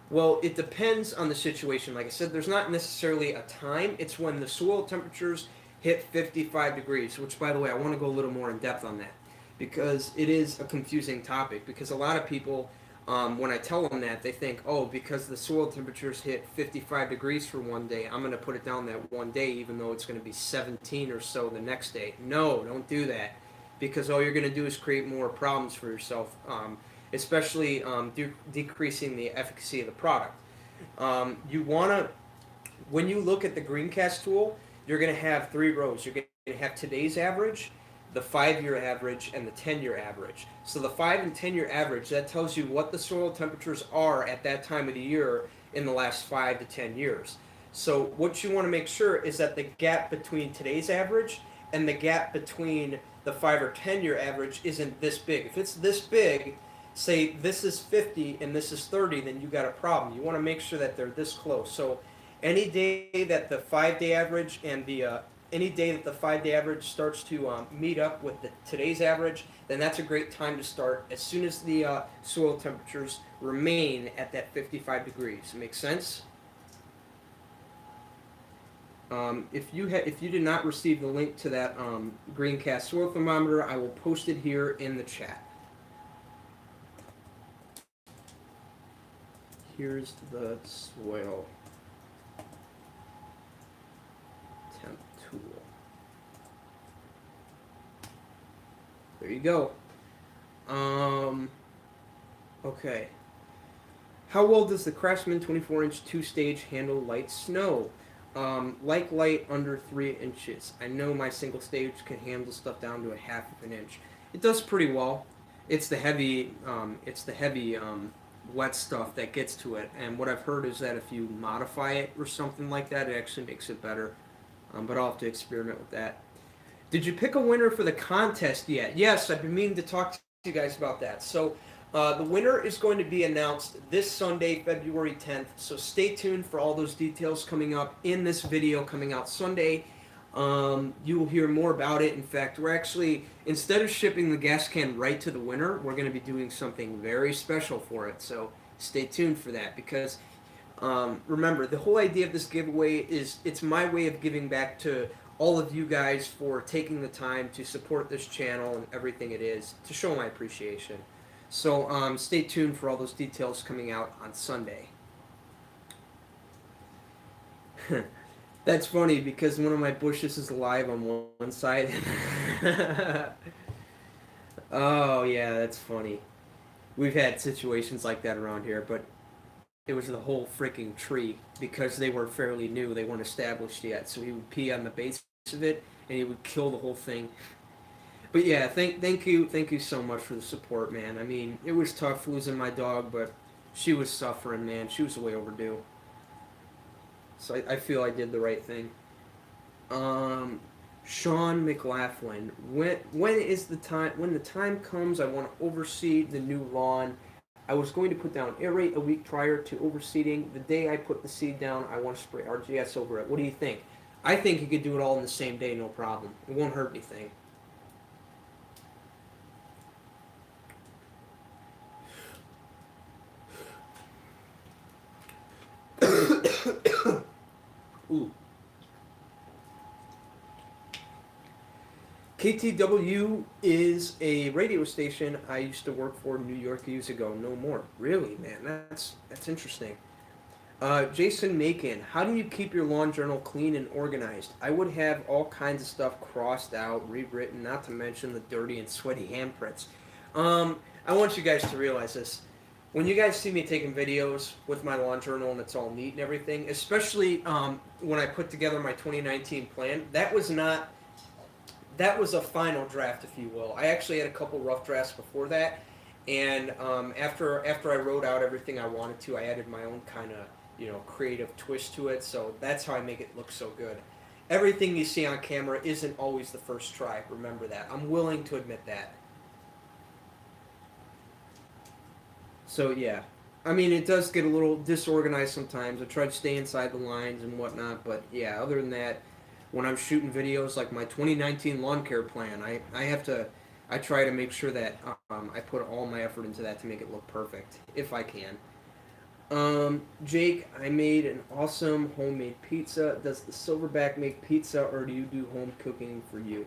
Well, it depends on the situation. Like I said, there's not necessarily a time. It's when the soil temperatures hit 55 degrees, which, by the way, I want to go a little more in depth on that, because it is a confusing topic, because a lot of people, when I tell them that, they think, oh, because the soil temperatures hit 55 degrees for one day, I'm going to put it down that one day, even though it's going to be 17 or so the next day. No, don't do that, because all you're going to do is create more problems for yourself, especially decreasing the efficacy of the product. You want to, when you look at the Greencast tool, you're going to have 3 rows. You're going to have today's average, the 5-year average, and the 10-year average. So the 5 and 10-year average, that tells you what the soil temperatures are at that time of the year in the last 5 to 10 years. So what you want to make sure is that the gap between today's average and the gap between the 5 or 10-year average isn't this big. If it's this big, say this is 50 and this is 30, then you got a problem. You want to make sure that they're this close. So any day that the 5-day average and any day that the 5-day average starts to meet up with today's average, then that's a great time to start as soon as the soil temperatures remain at that 55 degrees. Make sense? If you did not receive the link to that Greencast soil thermometer, I will post it here in the chat. Here's the soil temp tool. There you go. Okay. How well does the Craftsman 24-inch two-stage handle light snow? Like light under 3 inches. I know my single stage can handle stuff down to a half of an inch. It does pretty well. It's the heavy wet stuff that gets to it. And what I've heard is that if you modify it or something like that, it actually makes it better. But I'll have to experiment with that. Did you pick a winner for the contest yet? Yes, I've been meaning to talk to you guys about that. So the winner is going to be announced this Sunday, February 10th. So stay tuned for all those details coming up in this video coming out Sunday. You will hear more about it. In fact, we're actually, instead of shipping the gas can right to the winner, we're going to be doing something very special for it. So stay tuned for that because remember, the whole idea of this giveaway is it's my way of giving back to all of you guys for taking the time to support this channel and everything it is to show my appreciation. So stay tuned for all those details coming out on Sunday. That's funny because one of my bushes is alive on one side. Oh yeah, that's funny. We've had situations like that around here, but it was the whole freaking tree because they were fairly new. They weren't established yet, so he would pee on the base of it and he would kill the whole thing. But yeah, thank you so much for the support, man. I mean, it was tough losing my dog, but she was suffering, man. She was way overdue. So I feel I did the right thing. Sean McLaughlin, when is the time? When the time comes, I want to overseed the new lawn. I was going to put down aerate a week prior to overseeding. The day I put the seed down, I want to spray RGS over it. What do you think? I think you could do it all in the same day, no problem. It won't hurt anything. Ooh. KTW is a radio station I used to work for in New York years ago. No more. Really, man. That's interesting. Jason Macon, how do you keep your lawn journal clean and organized? I would have all kinds of stuff crossed out, rewritten, not to mention the dirty and sweaty handprints. I want you guys to realize this. When you guys see me taking videos with my lawn journal and it's all neat and everything, especially when I put together my 2019 plan, that was a final draft, if you will. I actually had a couple rough drafts before that, and after I wrote out everything I wanted to, I added my own kind of creative twist to it. So that's how I make it look so good. Everything you see on camera isn't always the first try. Remember that. I'm willing to admit that. So yeah, I mean it does get a little disorganized sometimes. I try to stay inside the lines and whatnot, but yeah, other than that, when I'm shooting videos like my 2019 lawn care plan, I try to make sure that I put all my effort into that to make it look perfect, if I can. Jake, I made an awesome homemade pizza. Does the Silverback make pizza, or do you do home cooking for you?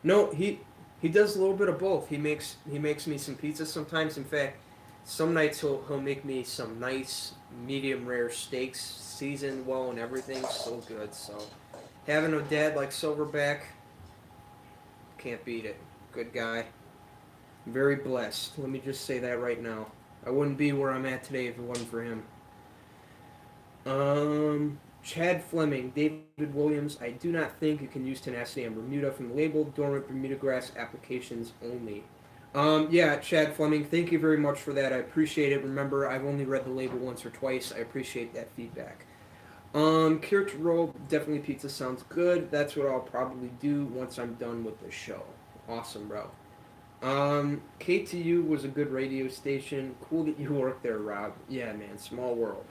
No, he does a little bit of both. He makes me some pizza sometimes. In fact, some nights he'll make me some nice medium rare steaks, seasoned well and everything. So good. So having a dad like Silverback, can't beat it. Good guy. Very blessed. Let me just say that right now. I wouldn't be where I'm at today if it wasn't for him. Chad Fleming, David Williams, I do not think you can use tenacity on Bermuda from the label. Dormant Bermuda grass applications only. Yeah, Chad Fleming, thank you very much for that. I appreciate it. Remember, I've only read the label once or twice. I appreciate that feedback. Kirch Roll, definitely pizza sounds good. That's what I'll probably do once I'm done with the show. Awesome, bro. KTU was a good radio station. Cool that you work there, Rob. Yeah, man, small world.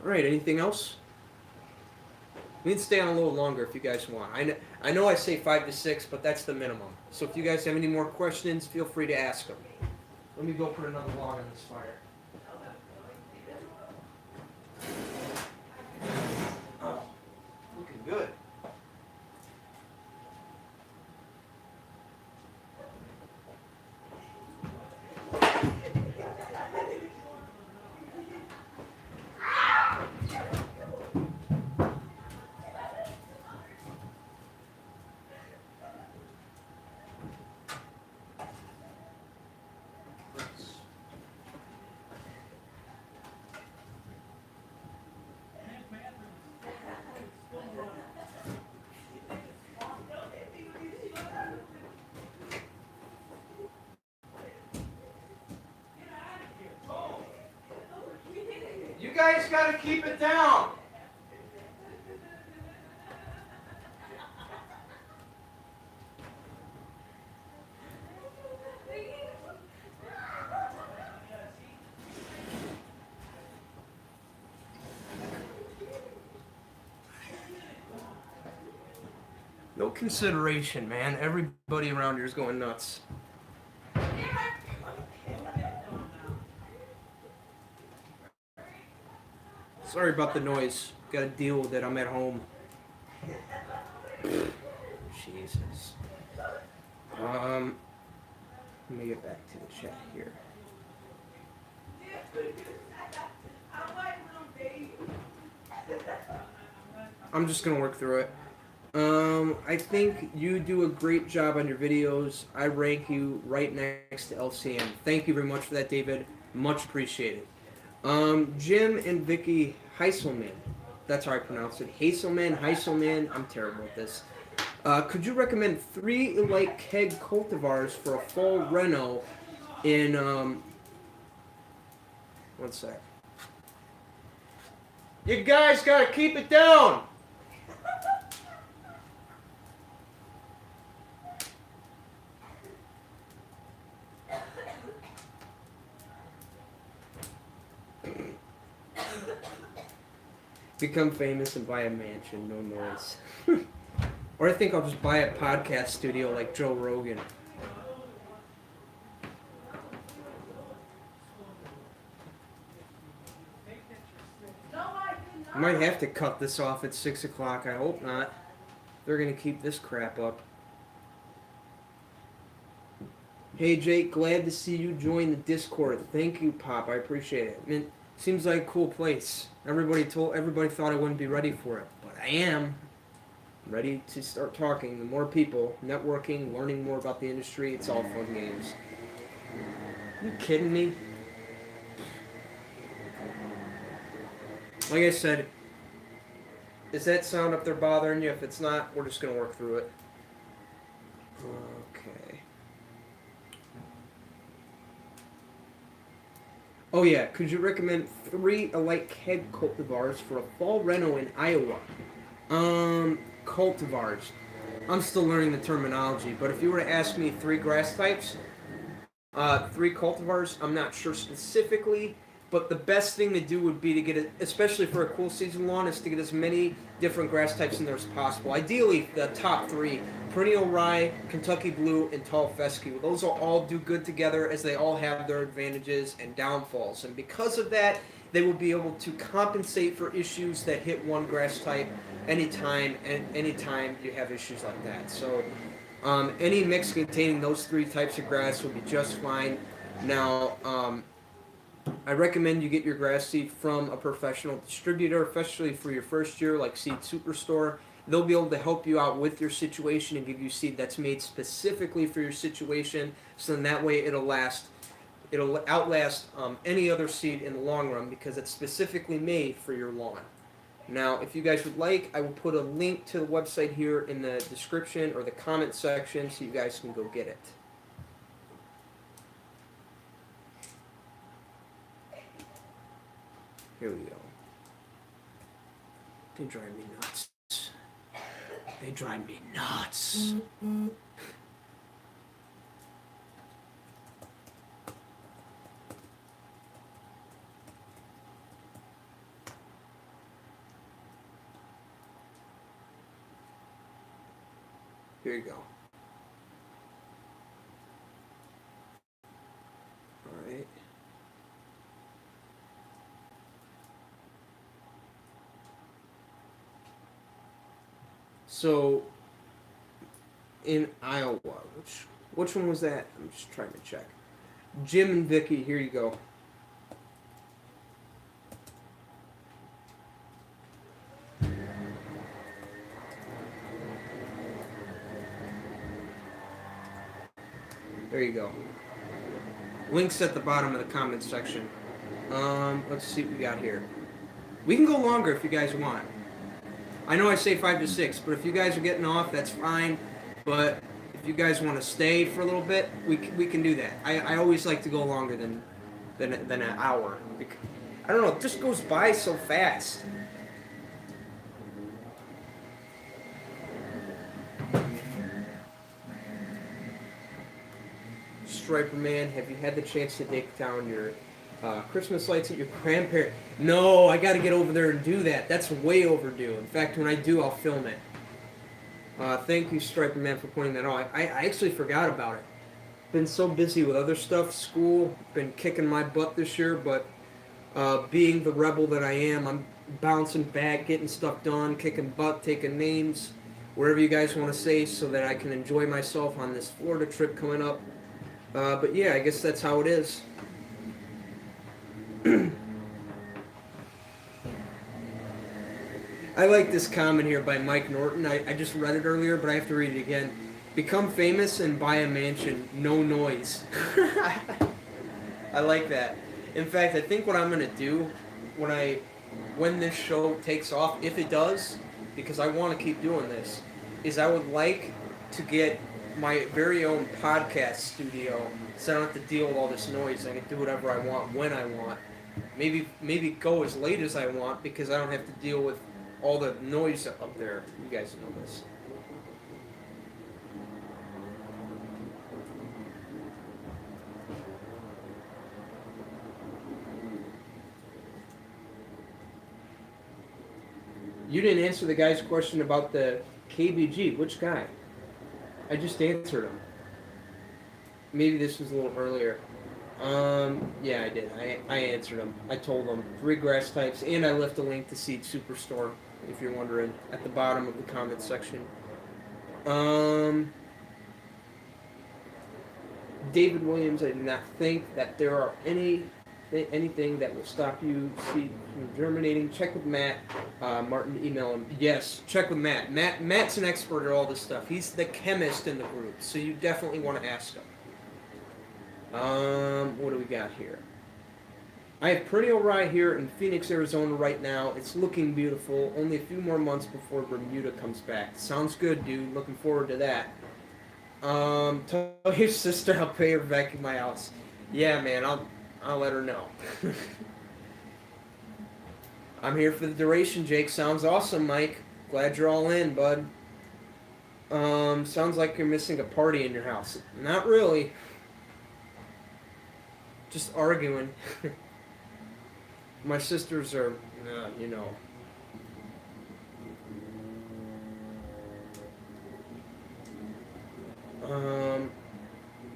Alright, anything else? We can stay on a little longer if you guys want. I know I say 5 to 6, but that's the minimum. So if you guys have any more questions, feel free to ask them. Let me go put another log on this fire. Oh, looking good. guys gotta keep it down. No consideration, man. Everybody around here is going nuts. Sorry about the noise. Gotta deal with it. I'm at home. Jesus. Let me get back to the chat here. I'm just gonna work through it. I think you do a great job on your videos. I rank you right next to LCM. Thank you very much for that, David. Much appreciated. Jim and Vicky Heiselman. That's how I pronounce it. Heiselman. I'm terrible at this. Could you recommend 3 Elite keg cultivars for a fall reno in, one sec. You guys gotta keep it down! Become famous and buy a mansion, no noise. Or I think I'll just buy a podcast studio like Joe Rogan. I might have to cut this off at 6 o'clock. I hope not. They're going to keep this crap up. Hey Jake, glad to see you join the Discord. Thank you, Pop. I appreciate it. I mean, seems like a cool place. Everybody thought I wouldn't be ready for it, but I am ready to start talking. The more people, networking, learning more about the industry, it's all fun games. Are you kidding me? Like I said, is that sound up there bothering you? If it's not, we're just going to work through it. Okay. Oh yeah, could you recommend 3 Elite keg cultivars for a fall reno in Iowa? Cultivars. I'm still learning the terminology, but if you were to ask me 3 grass types, 3 cultivars, I'm not sure specifically, but the best thing to do would be to get it, especially for a cool season lawn, is to get as many different grass types in there as possible. Ideally, the top 3, perennial rye, Kentucky blue, and tall fescue. Those will all do good together as they all have their advantages and downfalls. And because of that, they will be able to compensate for issues that hit one grass type anytime you have issues like that. So any mix containing those 3 types of grass will be just fine. Now, I recommend you get your grass seed from a professional distributor, especially for your first year, like Seed Superstore. They'll be able to help you out with your situation and give you seed that's made specifically for your situation, so then that way it'll outlast any other seed in the long run because it's specifically made for your lawn. Now, if you guys would like, I will put a link to the website here in the description or the comment section so you guys can go get it. Here we go. They drive me nuts. They drive me nuts. Mm-hmm. Here you go. All right. So, in Iowa, which one was that? I'm just trying to check. Jim and Vicky, here you go. There you go. Links at the bottom of the comments section. Let's see what we got here. We can go longer if you guys want. I know I say 5 to 6, but if you guys are getting off, that's fine. But if you guys want to stay for a little bit, we can do that. I always like to go longer than an hour. I don't know, it just goes by so fast. Striper Man, have you had the chance to take down your Christmas lights at your grandparents? No, I got to get over there and do that. That's way overdue. In fact, when I do, I'll film it. Thank you, Striper Man, for pointing that out. I actually forgot about it. Been so busy with other stuff, school, been kicking my butt this year, but being the rebel that I am, I'm bouncing back, getting stuff done, kicking butt, taking names, wherever you guys want to say, so that I can enjoy myself on this Florida trip coming up. But yeah, I guess that's how it is. I like this comment here by Mike Norton. I just read it earlier, but I have to read it again. Become famous and buy a mansion. No noise. I like that. In fact, I think what I'm going to do when this show takes off, if it does, because I want to keep doing this, is I would like to get my very own podcast studio so I don't have to deal with all this noise. I can do whatever I want when I want. Maybe go as late as I want because I don't have to deal with all the noise up there. You guys know this. You didn't answer the guy's question about the KBG. Which guy? I just answered him. Maybe this was a little earlier. Yeah, I did. I answered him. I told him 3 grass types, and I left a link to Seed Superstore, if you're wondering, at the bottom of the comment section. David Williams, I do not think that there are anything that will stop you seed from germinating. Check with Matt. Martin, email him. Yes, check with Matt. Matt's an expert at all this stuff. He's the chemist in the group, so you definitely want to ask him. What do we got here? I have perennial rye here in Phoenix, Arizona right now. It's looking beautiful. Only a few more months before Bermuda comes back. Sounds good, dude. Looking forward to that. Tell your sister I'll pay her to vacuum my house. Yeah, man, I'll let her know. I'm here for the duration, Jake. Sounds awesome, Mike. Glad you're all in, bud. Sounds like you're missing a party in your house. Not really. Just arguing. My sisters are, you know.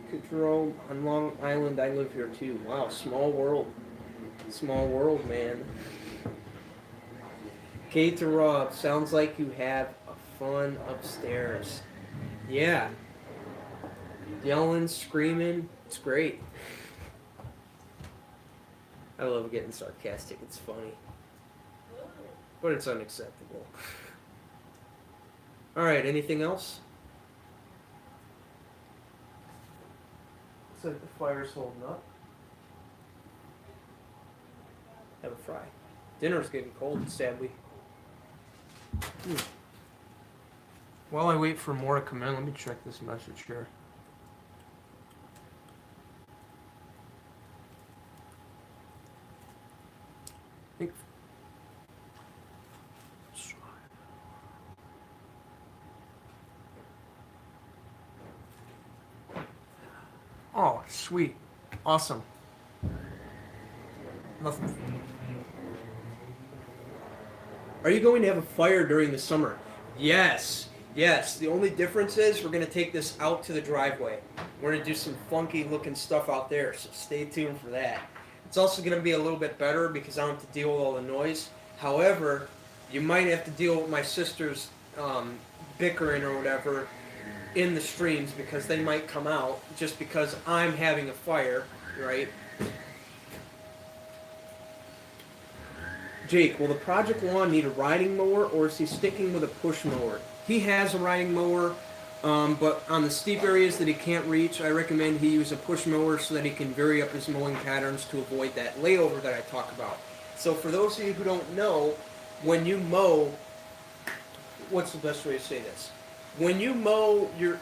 Control on Long Island. I live here too. Wow, small world. Small world, man. Kate to Rob. Sounds like you have a fun upstairs. Yeah. Yelling, screaming. It's great. I love getting sarcastic. It's funny. But it's unacceptable. Alright, anything else? Looks like the fire's holding up. Have a fry. Dinner's getting cold, sadly. While I wait for more to come in, let me check this message here. Oh, sweet. Awesome. Nothing. Are you going to have a fire during the summer? Yes. Yes. The only difference is we're going to take this out to the driveway. We're going to do some funky looking stuff out there, so stay tuned for that. It's also going to be a little bit better because I don't have to deal with all the noise. However, you might have to deal with my sister's bickering or whatever in the streams because they might come out just because I'm having a fire, right? Jake, will the Project Lawn need a riding mower or is he sticking with a push mower? He has a riding mower, but on the steep areas that he can't reach, I recommend he use a push mower so that he can vary up his mowing patterns to avoid that layover that I talk about. So for those of you who don't know, when you mow, what's the best way to say this? When you mow your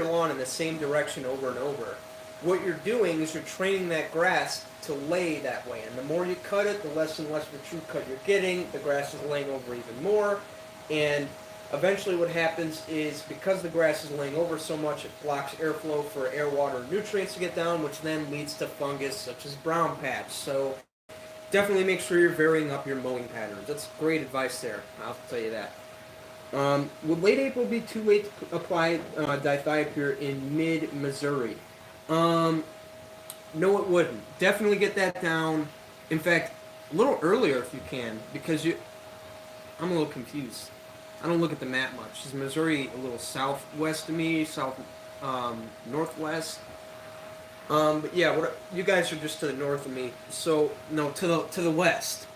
lawn in the same direction over and over, what you're doing is you're training that grass to lay that way. And the more you cut it, the less and less of a true cut you're getting. The grass is laying over even more. And eventually what happens is because the grass is laying over so much, it blocks airflow for air, water, and nutrients to get down, which then leads to fungus such as brown patch. So definitely make sure you're varying up your mowing patterns. That's great advice there. I'll tell you that. Would late April be too late to apply dithiopyr in mid-Missouri? No, it wouldn't. Definitely get that down. In fact, a little earlier if you can, because I'm a little confused. I don't look at the map much. Is Missouri a little southwest of me, northwest? But yeah, you guys are just to the north of me. So no, to the west.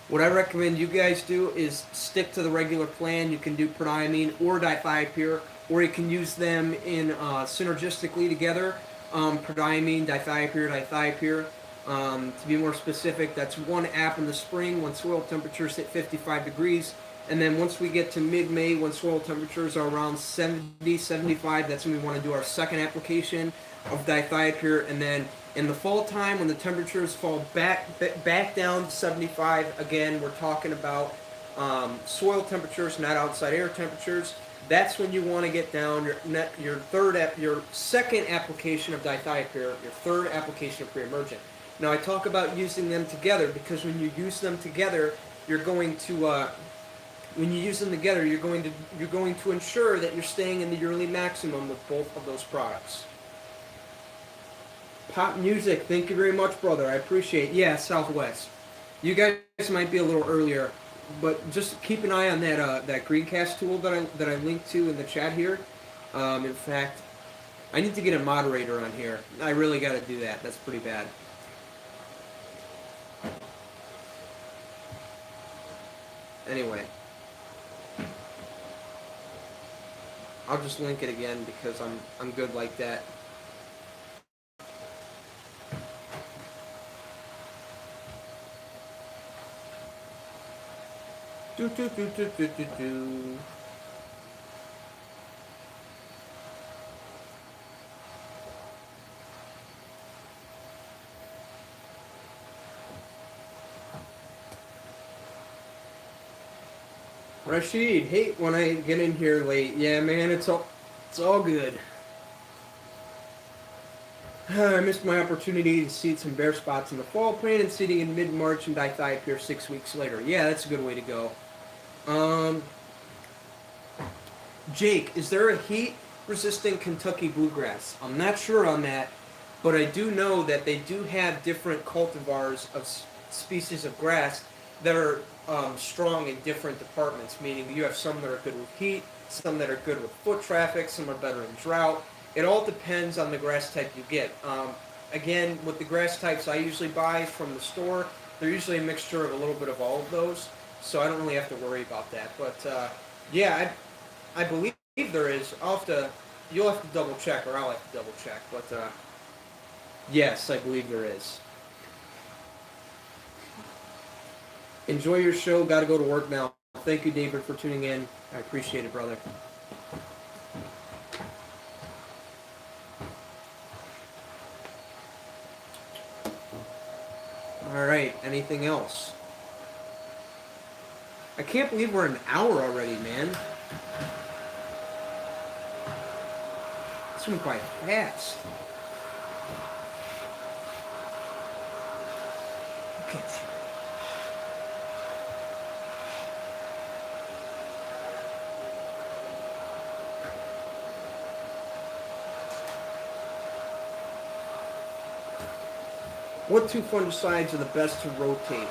What I recommend you guys do is stick to the regular plan. You can do prodiamine or dithiopyr, or you can use them in synergistically together. Prodiamine, dithiopyr. To be more specific, that's one app in the spring when soil temperatures hit 55 degrees. And then once we get to mid-May, when soil temperatures are around 70, 75, that's when we want to do our second application of dithiopyr. And then in the fall time, when the temperatures fall back down to 75, again, we're talking about soil temperatures, not outside air temperatures. That's when you want to get down your second application of dithiopyr, your third application of pre-emergent. Now I talk about using them together because when you use them together, you're going to ensure that you're staying in the yearly maximum with both of those products. Pop music, thank you very much, brother. I appreciate it. Yeah, Southwest. You guys might be a little earlier, but just keep an eye on that Greencast tool that I linked to in the chat here. In fact, I need to get a moderator on here. I really got to do that. That's pretty bad. Anyway, I'll just link it again because I'm good like that. Do. Rashid, hate when I get in here late. Yeah, man, it's all good. I missed my opportunity to seed some bare spots in the fall, planning seeding in mid-March and dithiopyr 6 weeks later. Yeah, that's a good way to go. Jake, is there a heat-resistant Kentucky bluegrass? I'm not sure on that, but I do know that they do have different cultivars of species of grass that are strong in different departments, meaning you have some that are good with heat, some that are good with foot traffic, some are better in drought. It all depends on the grass type you get. Again, with the grass types I usually buy from the store, they're usually a mixture of a little bit of all of those, so I don't really have to worry about that. But yeah, I believe there is. You'll have to double check, or I'll have to double check. But yes, I believe there is. Enjoy your show. Got to go to work now. Thank you, David, for tuning in. I appreciate it, brother. All right. Anything else? I can't believe we're an hour already, man. This went by fast. Okay. What two fungicides are the best to rotate?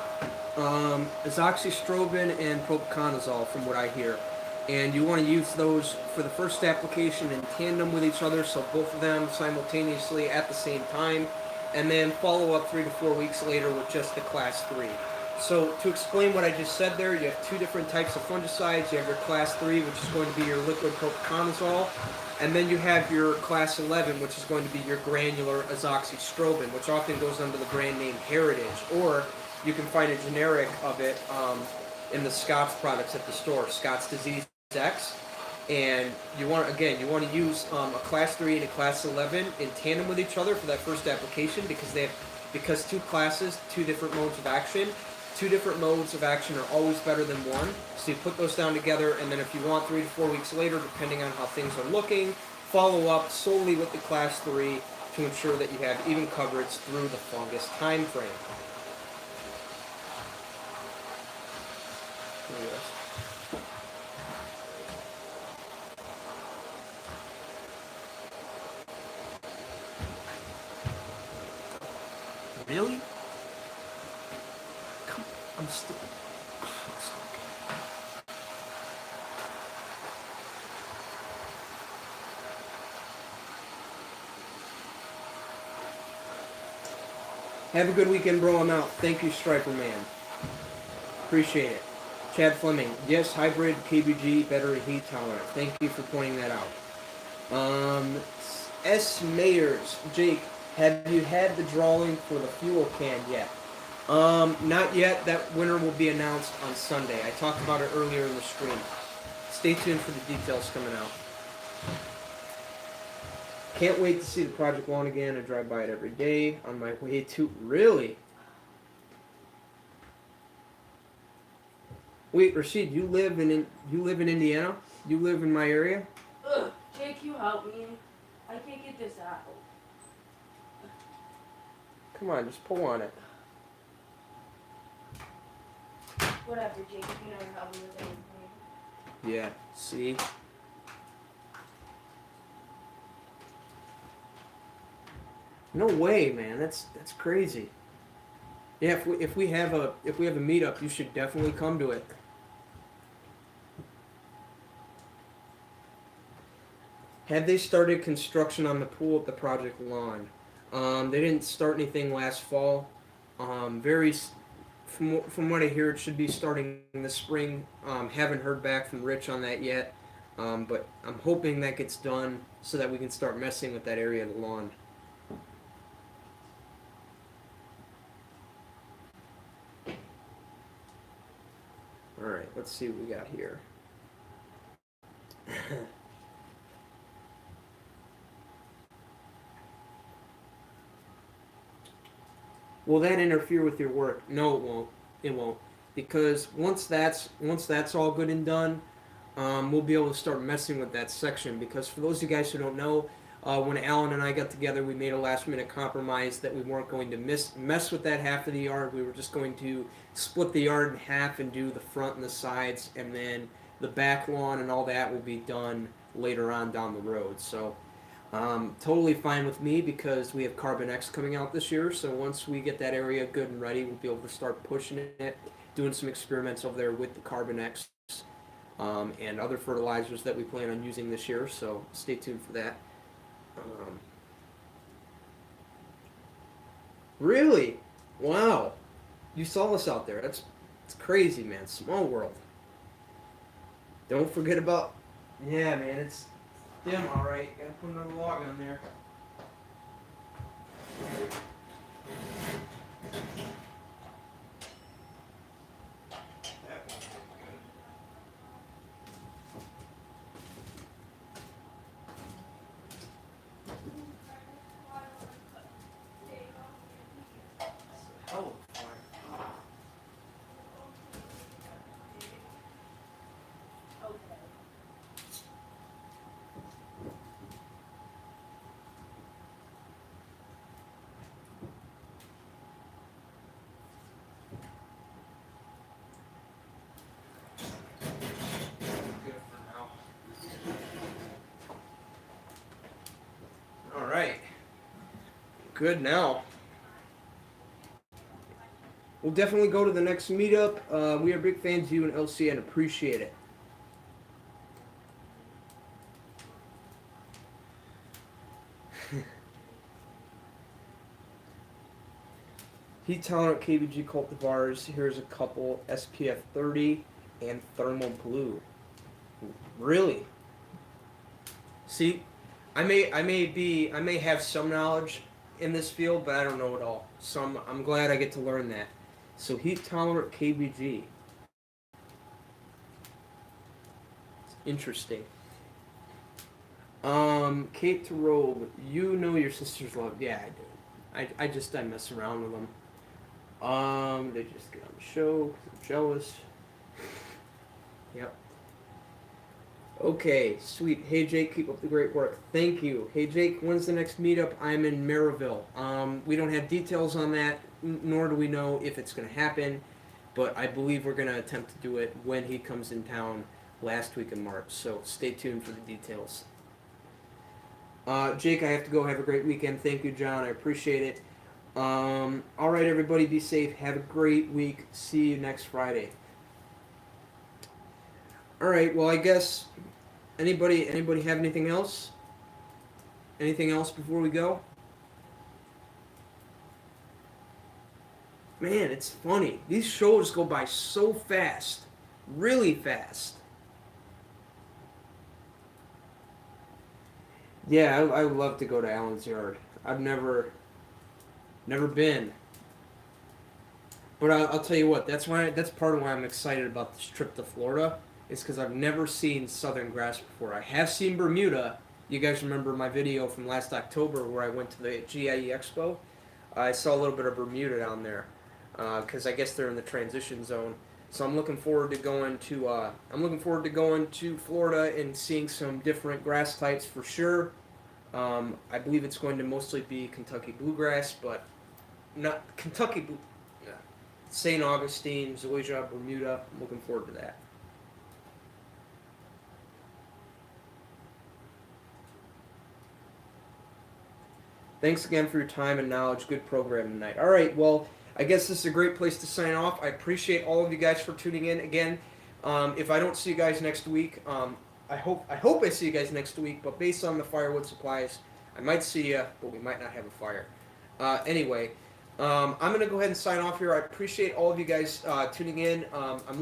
Azoxystrobin and propiconazole, from what I hear. And you want to use those for the first application in tandem with each other, so both of them simultaneously at the same time, and then follow up 3 to 4 weeks later with just the class 3. So to explain what I just said there, you have two different types of fungicides. You have your class 3, which is going to be your liquid propiconazole, and then you have your class 11, which is going to be your granular azoxystrobin, which often goes under the brand name Heritage, or you can find a generic of it in the Scott's products at the store, Scott's Disease X. and you want to use a class 3 and a class 11 in tandem with each other for that first application because two classes, two different modes of action. Two different modes of action are always better than one. So you put those down together, and then if you want 3 to 4 weeks later, depending on how things are looking, follow up solely with the class 3 to ensure that you have even coverage through the fungus time frame. Really? Come, I'm still. Have a good weekend, bro. I'm out. Thank you, Striper Man. Appreciate it. Chad Fleming. Yes, hybrid KBG, better heat tolerant. Thank you for pointing that out. S. Mayers. Jake, have you had the drawing for the fuel can yet? Not yet. That winner will be announced on Sunday. I talked about it earlier in the stream. Stay tuned for the details coming out. Can't wait to see the project lawn again. I drive by it every day on my way to. Really? Wait, Rashid, you live in Indiana? You live in my area? Ugh, Jake, you help me. I can't get this out. Come on, just pull on it. Whatever, Jake, if you never help me with anything. Yeah, see? No way, man. That's crazy. Yeah, if we have a meetup, you should definitely come to it. Have they started construction on the pool at the project lawn? They didn't start anything last fall. From what I hear, it should be starting this spring. Haven't heard back from Rich on that yet, but I'm hoping that gets done so that we can start messing with that area of the lawn. All right, let's see what we got here. Will that interfere with your work? No, it won't. It won't, because once that's all good and done, we'll be able to start messing with that section. Because for those of you guys who don't know, when Alan and I got together, we made a last-minute compromise that we weren't going to mess with that half of the yard. We were just going to split the yard in half and do the front and the sides, and then the back lawn and all that will be done later on down the road. So. Totally fine with me because we have Carbon X coming out this year. So once we get that area good and ready, we'll be able to start pushing it, doing some experiments over there with the Carbon X and other fertilizers that we plan on using this year. So stay tuned for that. Really? Wow. You saw us out there. It's crazy, man. Small world. Don't forget about... Yeah, man, it's... dim, alright. Gotta put another log on there. That one's good. Oh, alright. Good now. We'll definitely go to the next meetup. We are big fans of you and LC and appreciate it. Heat tolerant KBG cultivars. Here's a couple: SPF 30 and thermal blue. Really? See, I may have some knowledge in this field, but I don't know it all. So I'm glad I get to learn that. So heat tolerant KBG. It's interesting. Kate to Robe, you know your sister's love. Yeah, I do. I mess around with them. They just get on the show 'cause I'm jealous. Yep. Okay, sweet. Hey Jake, keep up the great work. Thank you. Hey Jake, when's the next meetup? I'm in Maryville. We don't have details on that, nor do we know if it's going to happen, but I believe we're going to attempt to do it when he comes in town last week in March. So stay tuned for the details. Jake, I have to go. Have a great weekend. Thank you, John. I appreciate it. All right, everybody, be safe. Have a great week. See you next Friday. All right. Well, I guess anybody have anything else? Anything else before we go? Man, it's funny. These shows go by so fast, really fast. Yeah, I would love to go to Allen's Yard. I've never been. But I'll tell you what. That's part of why I'm excited about this trip to Florida. Is because I've never seen southern grass before. I have seen Bermuda. You guys remember my video from last October where I went to the GIE Expo? I saw a little bit of Bermuda down there because I guess they're in the transition zone. So I'm looking forward to going to Florida and seeing some different grass types for sure. I believe it's going to mostly be Kentucky bluegrass, but not Kentucky blue. St. Augustine, Zoysia, Bermuda. I'm looking forward to that. Thanks again for your time and knowledge. Good program tonight. All right, well, I guess this is a great place to sign off. I appreciate all of you guys for tuning in again. If I don't see you guys next week, I hope I see you guys next week. But based on the firewood supplies, I might see you, but we might not have a fire. Anyway, I'm gonna go ahead and sign off here. I appreciate all of you guys tuning in. I'm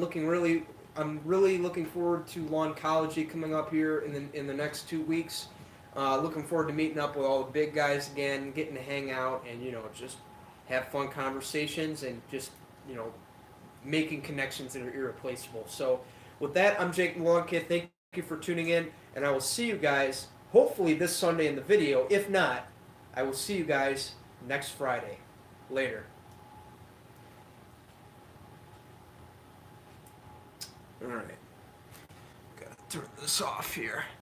really looking forward to Lawncology coming up here in the next 2 weeks. Looking forward to meeting up with all the big guys again, getting to hang out, and just have fun conversations and just making connections that are irreplaceable. So, with that, I'm Jake the Lawn Kid. Thank you for tuning in, and I will see you guys hopefully this Sunday in the video. If not, I will see you guys next Friday. Later. All right. Gotta turn this off here.